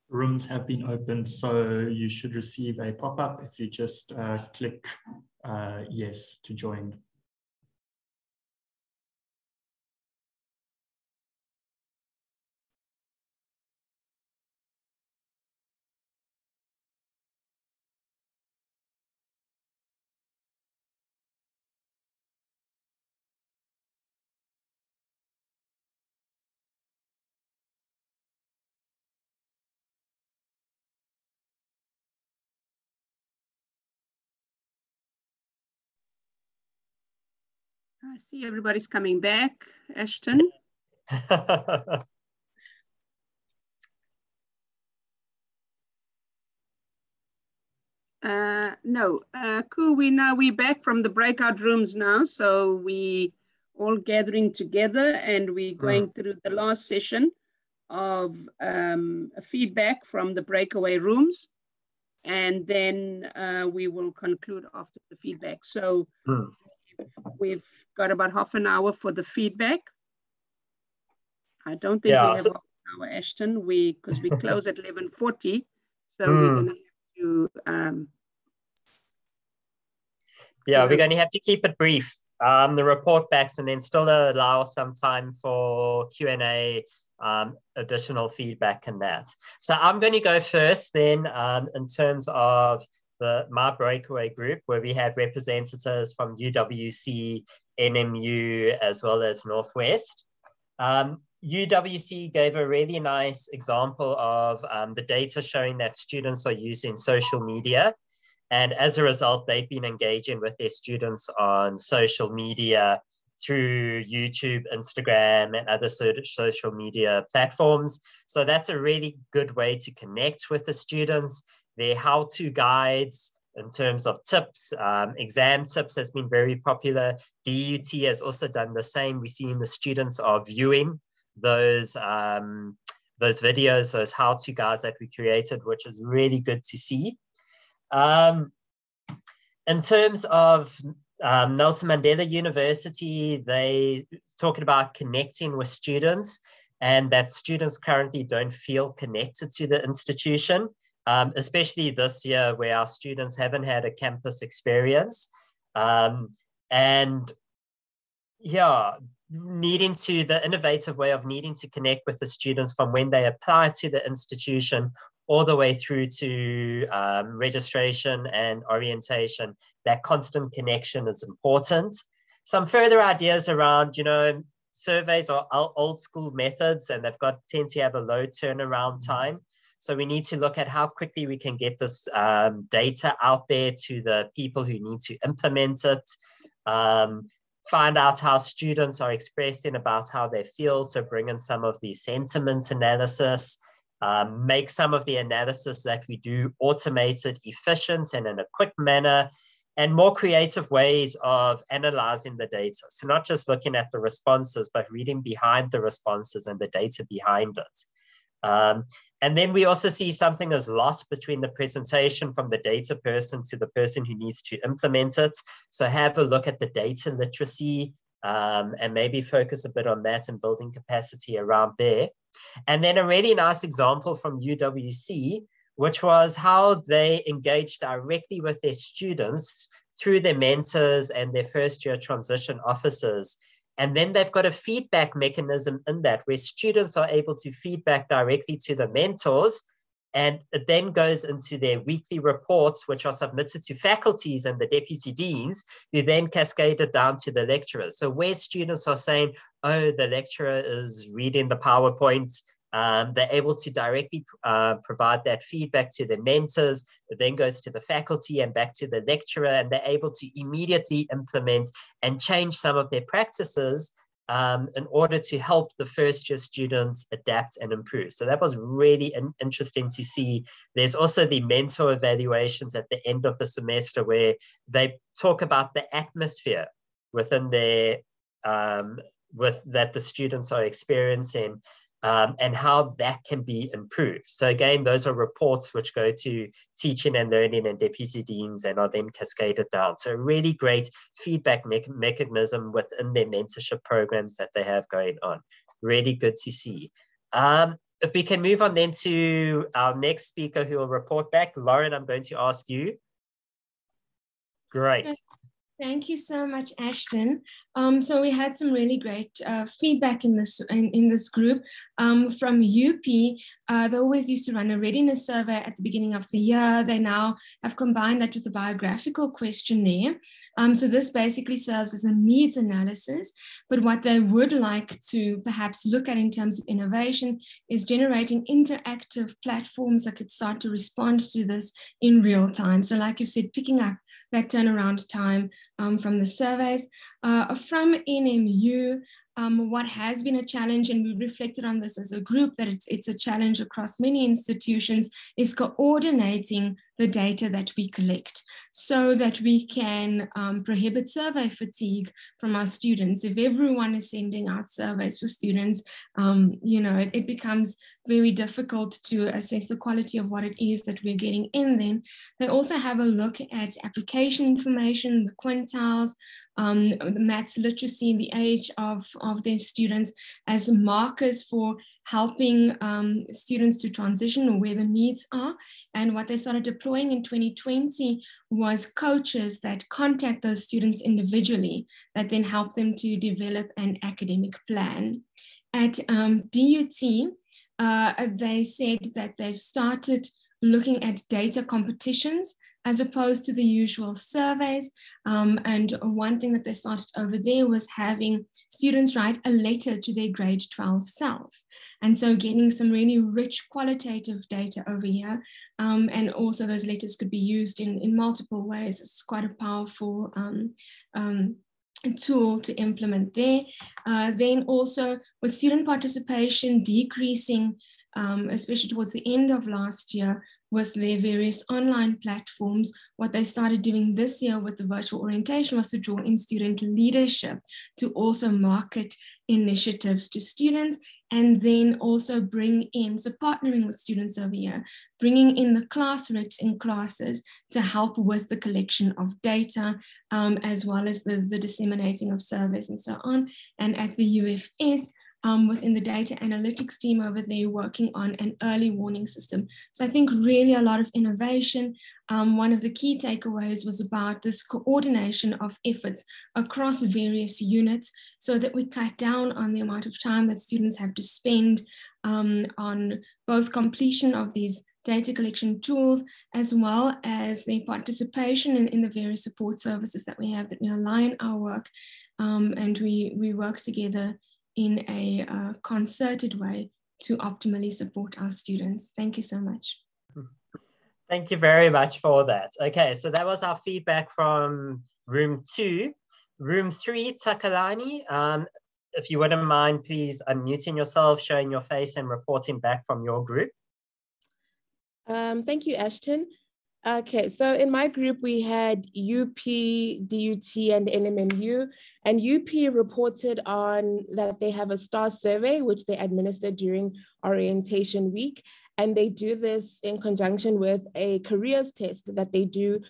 Rooms have been opened, so you should receive a pop-up if you just click yes to join. I see everybody's coming back. Ashton? No, cool. We're back from the breakout rooms now. So we all gathering together and we're going through the last session of feedback from the breakaway rooms. And then we will conclude after the feedback. So we've got about half an hour for the feedback. I don't think we have half an hour, Ashton, because we close at 11:40. So we're going to have to... we're going to have to keep it brief. The report backs, and then still allow some time for Q&A, additional feedback and that. So I'm going to go first then in terms of my breakaway group, where we had representatives from UWC, NMU, as well as Northwest. UWC gave a really nice example of the data showing that students are using social media. And as a result, they've been engaging with their students on social media through YouTube, Instagram, and other social media platforms. So that's a really good way to connect with the students. Their how-to guides in terms of tips, exam tips has been very popular. DUT has also done the same. We're seeing the students are viewing those videos, those how-to guides that we created, which is really good to see. In terms of Nelson Mandela University, they talking about connecting with students, and that students currently don't feel connected to the institution, especially this year where our students haven't had a campus experience. And yeah, the innovative way of needing to connect with the students from when they apply to the institution all the way through to registration and orientation. That constant connection is important. Some further ideas around, surveys are old school methods, and they've tend to have a low turnaround time. So we need to look at how quickly we can get this data out there to the people who need to implement it. Find out how students are expressing about how they feel. So bring in some of the sentiment analysis, make some of the analysis that we do automated, efficient, and in a quick manner, and more creative ways of analyzing the data. So not just looking at the responses, but reading behind the responses and the data behind it. And then we also see something is lost between the presentation from the data person to the person who needs to implement it. So have a look at the data literacy and maybe focus a bit on that and building capacity around there. And then a really nice example from UWC, which was how they engaged directly with their students through their mentors and their first-year transition officers. And then they've got a feedback mechanism in that where students are able to feedback directly to the mentors, and it then goes into their weekly reports, which are submitted to faculties and the deputy deans, who then cascade it down to the lecturers. So where students are saying, oh, the lecturer is reading the PowerPoints, they're able to directly provide that feedback to the mentors. It then goes to the faculty and back to the lecturer, and they're able to immediately implement and change some of their practices in order to help the first-year students adapt and improve. So that was really interesting to see. There's also the mentor evaluations at the end of the semester where they talk about the atmosphere within their, that the students are experiencing, and how that can be improved. So again, those are reports which go to teaching and learning and deputy deans and are then cascaded down. So a really great feedback mechanism within their mentorship programs that they have going on. Really good to see. If we can move on then to our next speaker who will report back. Lauren, I'm going to ask you. Great. Thank you so much, Ashton. So we had some really great feedback in this group from UP. They always used to run a readiness survey at the beginning of the year. They now have combined that with a biographical questionnaire. So this basically serves as a needs analysis, but what they would like to perhaps look at in terms of innovation is generating interactive platforms that could start to respond to this in real time. So like you said, picking up that turnaround time from the surveys. From NMU, what has been a challenge, and we reflected on this as a group, that it's a challenge across many institutions, is coordinating the data that we collect so that we can prohibit survey fatigue from our students. If everyone is sending out surveys for students, it becomes very difficult to assess the quality of what it is that we're getting in then. They also have a look at application information, the quintiles, the maths literacy, the age of their students as markers for helping students to transition or where the needs are. And what they started deploying in 2020 was coaches that contact those students individually that then help them to develop an academic plan. At DUT, they said that they've started looking at data competitions as opposed to the usual surveys. And one thing that they started over there was having students write a letter to their grade 12 self. And so getting some really rich qualitative data over here. And also those letters could be used in multiple ways. It's quite a powerful tool to implement there. Then also with student participation decreasing, especially towards the end of last year, with their various online platforms, what they started doing this year with the virtual orientation was to draw in student leadership to also market initiatives to students, and then also bring in, so partnering with students over here, bringing in the class reps in classes to help with the collection of data, as well as the disseminating of surveys and so on. And at the UFS, within the data analytics team over there, working on an early warning system. So I think really a lot of innovation. One of the key takeaways was about this coordination of efforts across various units so that we cut down on the amount of time that students have to spend on both completion of these data collection tools, as well as their participation in the various support services that we have, that we align our work and we work together in a concerted way to optimally support our students. Thank you so much. Thank you very much for that. Okay, so that was our feedback from room 2. Room 3, Takalani, if you wouldn't mind, please unmuting yourself, showing your face and reporting back from your group. Thank you, Ashton. Okay, so in my group, we had UP, DUT, and NMMU, and UP reported on that they have a STAR survey, which they administered during orientation week. And they do this in conjunction with a careers test that they do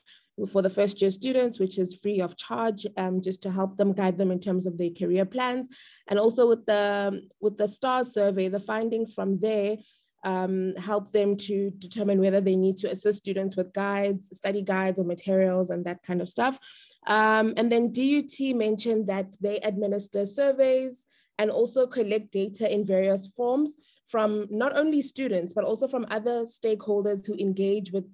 for the first year students, which is free of charge, just to help them, guide them in terms of their career plans. And also with the STAR survey, the findings from there help them to determine whether they need to assist students with guides, study guides or materials and that kind of stuff. And then DUT mentioned that they administer surveys and also collect data in various forms from not only students, but also from other stakeholders who engage with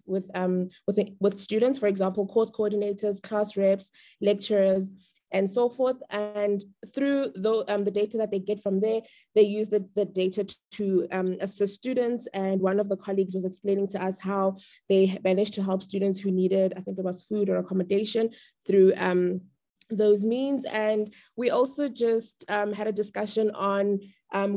students, for example, course coordinators, class reps, lecturers, and so forth. And through the data that they get from there, they use the data to assist students. And one of the colleagues was explaining to us how they managed to help students who needed, I think it was food or accommodation, through those means. And we also just had a discussion on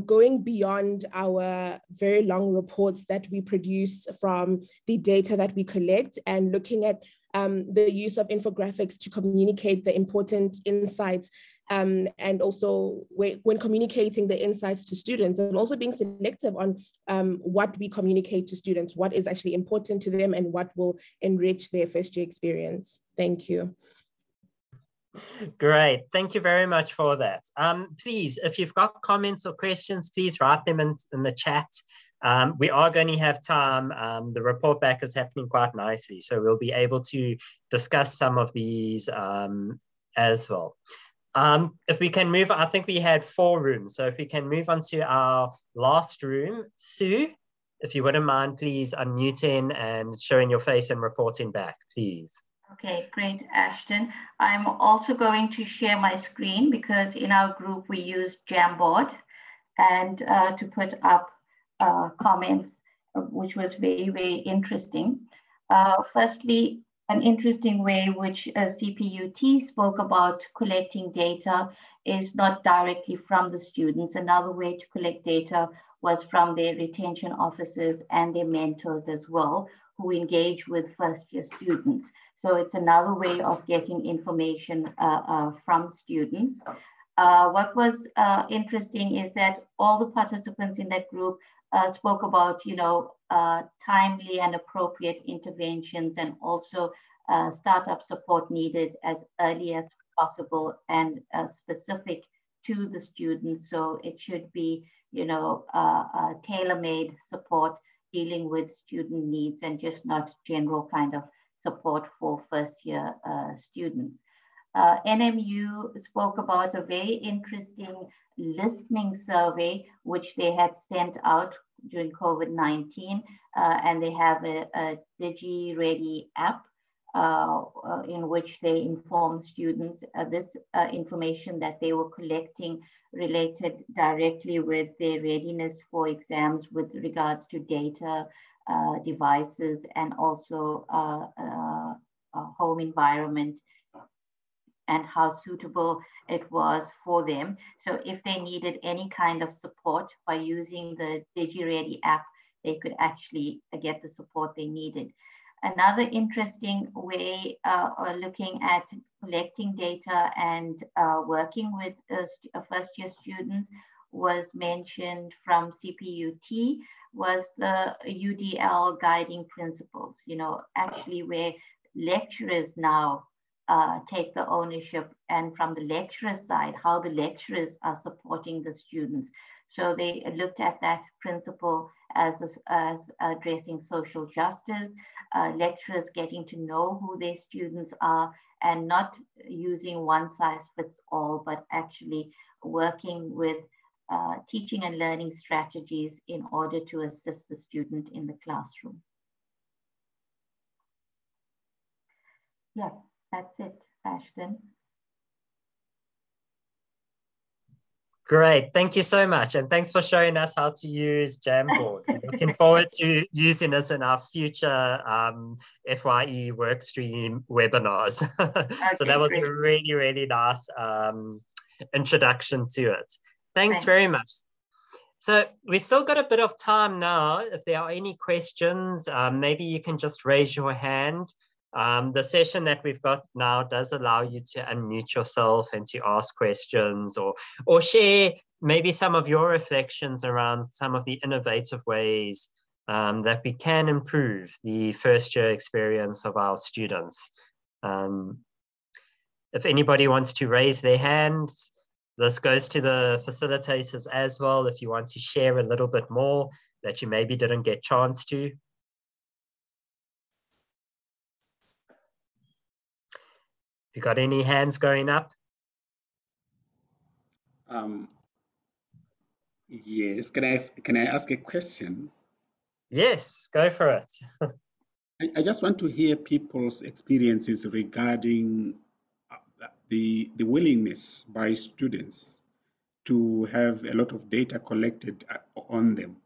going beyond our very long reports that we produce from the data that we collect and looking at the use of infographics to communicate the important insights and also when communicating the insights to students, and also being selective on what we communicate to students, what is actually important to them and what will enrich their first year experience. Thank you. Great, thank you very much for that. Please, if you've got comments or questions, please write them in the chat. We are going to have time. The report back is happening quite nicely, so we'll be able to discuss some of these as well. If we can move, I think we had 4 rooms, so if we can move on to our last room. Sue, if you wouldn't mind, please unmuting and showing your face and reporting back, please. Okay, great, Ashton. I'm also going to share my screen because in our group we use Jamboard and to put up comments, which was very, very interesting. Firstly, an interesting way which CPUT spoke about collecting data is not directly from the students. Another way to collect data was from their retention officers and their mentors as well, who engage with first-year students. So it's another way of getting information from students. What was interesting is that all the participants in that group spoke about, timely and appropriate interventions and also startup support needed as early as possible and specific to the students. So it should be, tailor-made support dealing with student needs and just not general kind of support for first-year students. NMU spoke about a very interesting listening survey, which they had sent out during COVID-19, and they have a DigiReady app in which they inform students this information that they were collecting related directly with their readiness for exams with regards to data, devices, and also home environment and how suitable it was for them. So if they needed any kind of support by using the DigiReady app, they could actually get the support they needed. Another interesting way looking at collecting data and working with first-year students was mentioned from CPUT was the UDL guiding principles, actually where lecturers now take the ownership, and from the lecturer side, how the lecturers are supporting the students. So they looked at that principle as addressing social justice, lecturers getting to know who their students are and not using one size fits all, but actually working with teaching and learning strategies in order to assist the student in the classroom. Yeah, that's it, Ashton. Great, thank you so much. And thanks for showing us how to use Jamboard. We're looking forward to using it in our future FYE workstream webinars. So that was a really, really nice introduction to it. Thanks very much. So we've still got a bit of time now. If there are any questions, maybe you can just raise your hand. The session that we've got now does allow you to unmute yourself and to ask questions or share maybe some of your reflections around some of the innovative ways that we can improve the first year experience of our students. If anybody wants to raise their hands, this goes to the facilitators as well. If you want to share a little bit more that you maybe didn't get a chance to. You got any hands going up? Yes, can I ask a question? Yes, go for it. I just want to hear people's experiences regarding the willingness by students to have a lot of data collected on them.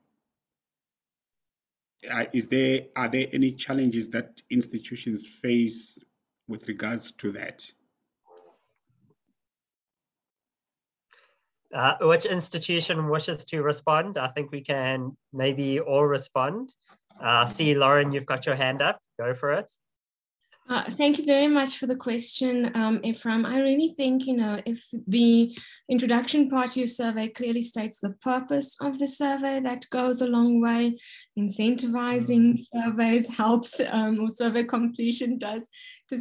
Are there any challenges that institutions face with regards to that? Which institution wishes to respond? I think we can maybe all respond. See, Lauren, you've got your hand up. Go for it. Thank you very much for the question, Ephraim. I really think, if the introduction part to your survey clearly states the purpose of the survey, that goes a long way. Incentivizing surveys helps, or survey completion does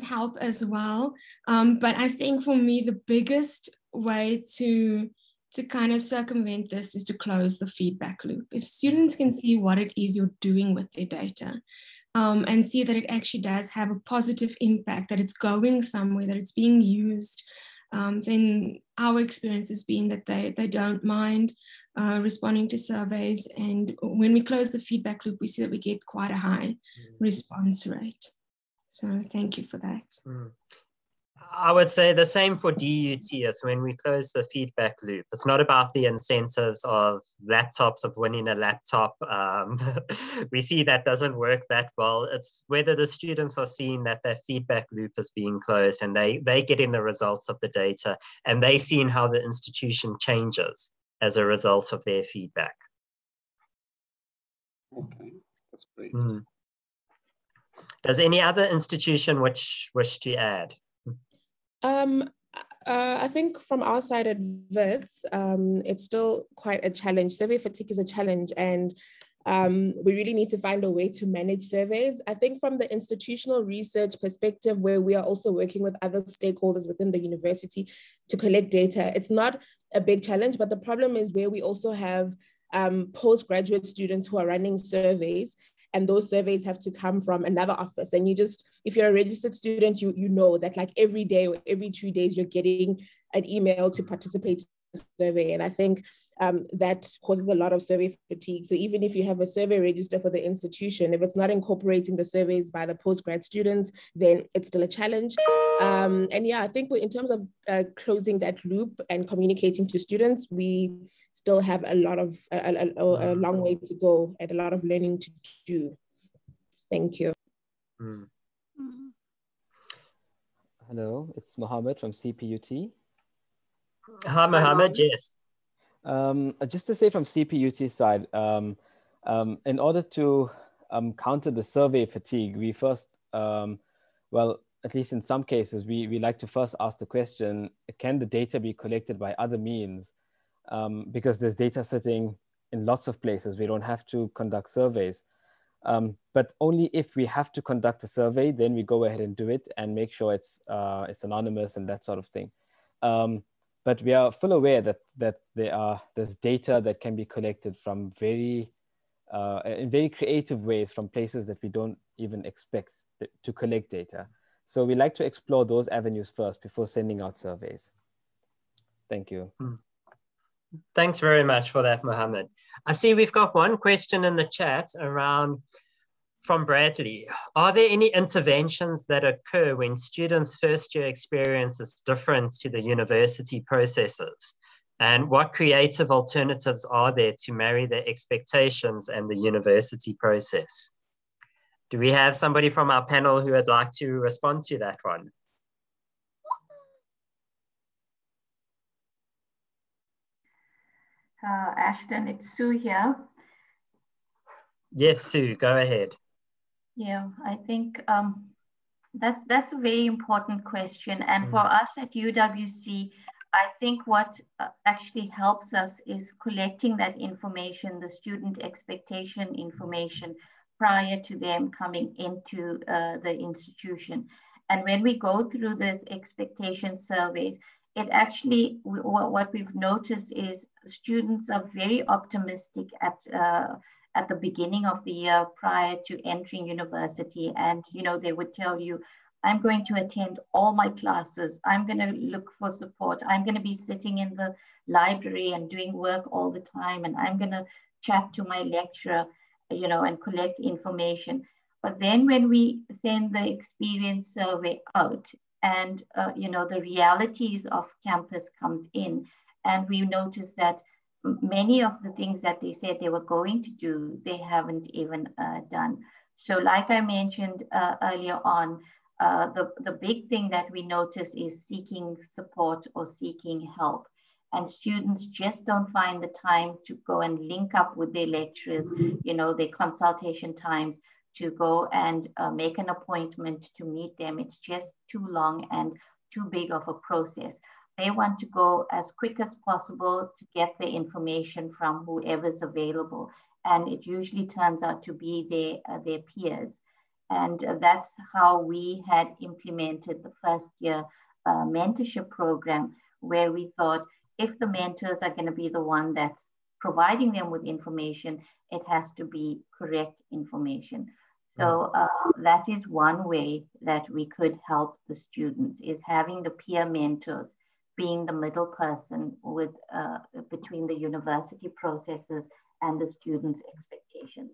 help as well. But I think for me, the biggest way to kind of circumvent this is to close the feedback loop. If students can see what it is you're doing with their data, and see that it actually does have a positive impact, that it's going somewhere, that it's being used, then our experience has been that they don't mind responding to surveys. And when we close the feedback loop, we see that we get quite a high response rate. So thank you for that. I would say the same for DUT as when we close the feedback loop. It's not about the incentives of laptops, of winning a laptop. We see that doesn't work that well. It's whether the students are seeing that their feedback loop is being closed and they getting the results of the data and they seeing how the institution changes as a result of their feedback. Okay, that's great. Does any other institution wish to add? I think from our side at WITS, it's still quite a challenge. Survey fatigue is a challenge, and we really need to find a way to manage surveys. I think from the institutional research perspective, where we are also working with other stakeholders within the university to collect data, it's not a big challenge, but the problem is where we also have postgraduate students who are running surveys, and those surveys have to come from another office. And if you're a registered student, you know that like every day or every 2 days, you're getting an email to participate in the survey. And I think that causes a lot of survey fatigue. So even if you have a survey register for the institution, if it's not incorporating the surveys by the postgrad students, then it's still a challenge. And yeah, I think in terms of closing that loop and communicating to students, we still have a long way to go and a lot of learning to do. Thank you. Hello, it's Mohammed from CPUT. Hi, Mohammed, yes. Just to say from CPUT side, in order to counter the survey fatigue, we first, well, at least in some cases, we like to first ask the question, can the data be collected by other means? Because there's data sitting in lots of places. We don't have to conduct surveys. But only if we have to conduct a survey, then we go ahead and do it and make sure it's anonymous and that sort of thing. But we are full aware that there's data that can be collected from in very creative ways from places that we don't even expect to collect data. So we like to explore those avenues first before sending out surveys. Thank you. Thanks very much for that, Mohammed. I see we've got one question in the chat from Bradley. Are there any interventions that occur when students' first year experience is different to the university processes? And what creative alternatives are there to marry their expectations and the university process? Do we have somebody from our panel who would like to respond to that one? Ashton, it's Sue here. Yes, Sue, go ahead. Yeah, I think that's a very important question. And for us at UWC, I think what actually helps us is collecting that information, the student expectation information, prior to them coming into the institution. And when we go through this expectation surveys, it actually, what we've noticed is students are very optimistic at the beginning of the year prior to entering university. And, you know, they would tell you, I'm going to attend all my classes. I'm going to look for support. I'm going to be sitting in the library and doing work all the time. And I'm going to chat to my lecturer, you know, and collect information. But then when we send the experience survey out and, you know, the realities of campus comes in, and we notice that many of the things that they said they were going to do, they haven't even done. So like I mentioned earlier on, the big thing that we notice is seeking support or seeking help. And students just don't find the time to go and link up with their lecturers, you know, their consultation times, to go and make an appointment to meet them. It's just too long and too big of a process. They want to go as quick as possible to get the information from whoever's available. And it usually turns out to be their peers. And that's how we had implemented the first year mentorship program, where we thought if the mentors are going to be the one that's providing them with information, it has to be correct information. So that is one way that we could help the students, is having the peer mentors being the middle person with between the university processes and the students' expectations.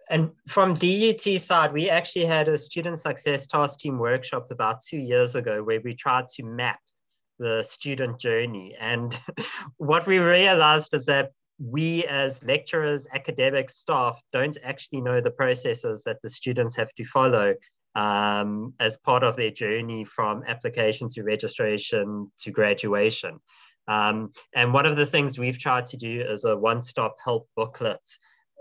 And from DUT side, we actually had a student success task team workshop about 2 years ago where we tried to map the student journey. And what we realized is that we as lecturers, academic staff, don't actually know the processes that the students have to follow as part of their journey from application to registration to graduation. And one of the things we've tried to do is a one-stop help booklet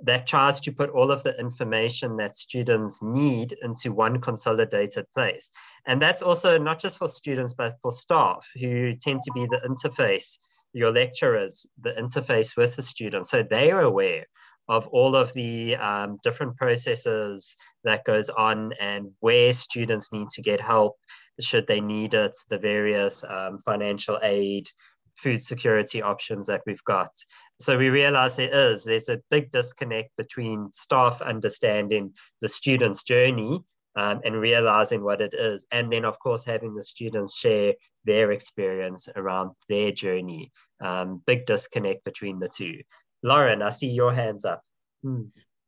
that tries to put all of the information that students need into one consolidated place. And that's also not just for students, but for staff who tend to be the interface, your lecturers, the interface with the students. So they are aware of all of the different processes that goes on and where students need to get help, should they need it, the various financial aid, food security options that we've got. So we realize there's a big disconnect between staff understanding the student's journey and realizing what it is. And then of course, having the students share their experience around their journey. Big disconnect between the two. Lauren, I see your hands up.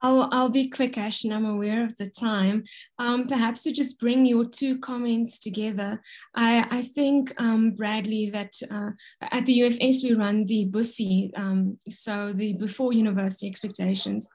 I'll be quick, Ash, and I'm aware of the time. Perhaps to just bring your two comments together, I think, Bradley, that at the UFS we run the BUSI, so the Before University Expectations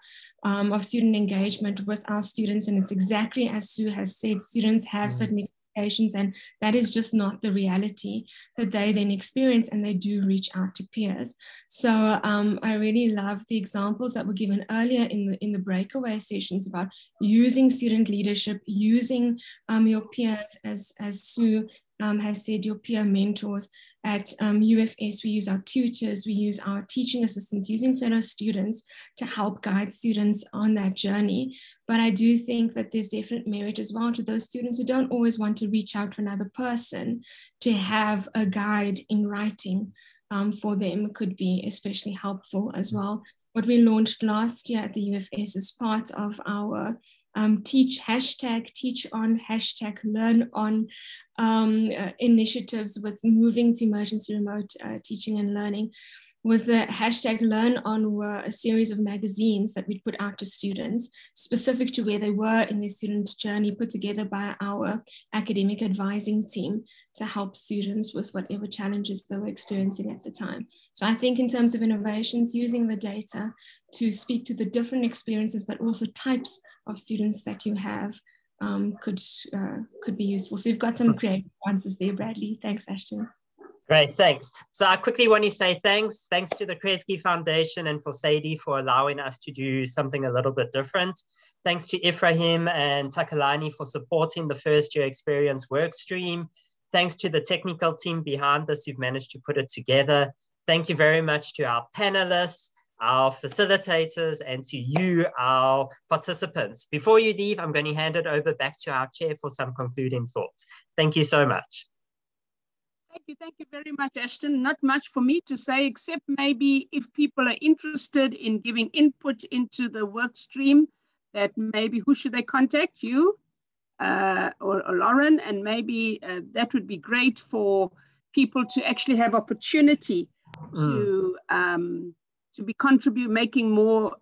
of student engagement with our students. And it's exactly as Sue has said, students have certain expectations, and that is just not the reality that they then experience, and they do reach out to peers. So I really love the examples that were given earlier in the breakaway sessions about using student leadership, using your peers, as Sue has said, your peer mentors. At UFS, we use our tutors, we use our teaching assistants, using fellow students to help guide students on that journey. But I do think that there's definite merit as well to those students who don't always want to reach out to another person, to have a guide in writing for them could be especially helpful as well. What we launched last year at the UFS is part of our teach on, learn on initiatives with moving to emergency remote teaching and learning. was the hashtag Learn On were a series of magazines that we'd put out to students specific to where they were in their student journey, put together by our academic advising team to help students with whatever challenges they were experiencing at the time. So I think in terms of innovations, using the data to speak to the different experiences, but also types of students that you have could be useful. So you've got some great answers there, Bradley. Thanks, Ashton. Great, thanks. So I quickly want to say thanks to the Kresge Foundation and for Sadie for allowing us to do something a little bit different. Thanks to Ephraim and Takalani for supporting the first year experience work stream. Thanks to the technical team behind this who've managed to put it together. Thank you very much to our panelists, our facilitators, and to you, our participants. Before you leave, I'm going to hand it over back to our chair for some concluding thoughts. Thank you so much. Thank you very much, Ashton. Not much for me to say, except maybe if people are interested in giving input into the work stream, that maybe who should they contact, you or Lauren? And maybe that would be great for people to actually have opportunity to be making more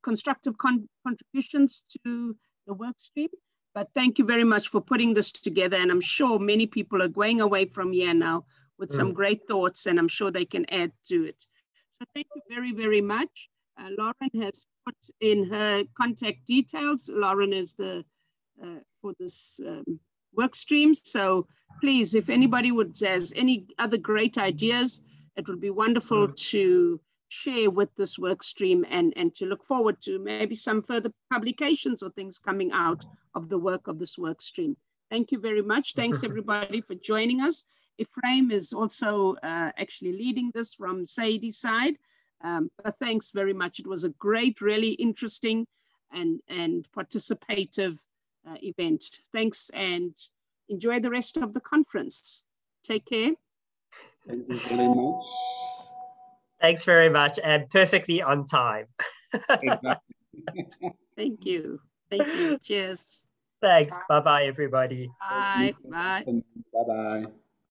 constructive contributions to the work stream. But thank you very much for putting this together. And I'm sure many people are going away from here now with some great thoughts, and I'm sure they can add to it. So thank you very, very much. Lauren has put in her contact details. Lauren is the for this work stream. So please, if anybody has any other great ideas, it would be wonderful to share with this work stream and to look forward to maybe some further publications or things coming out of the work of this work stream. Thank you very much. Thanks everybody for joining us. Ephraim is also actually leading this from Sadie's side. But thanks very much. It was a great, really interesting and participative event. Thanks and enjoy the rest of the conference. Take care. Thank you very much. Thanks very much, and perfectly on time. Thank you. Thank you. Cheers. Thanks. Bye-bye, everybody. Bye. Bye. Bye-bye.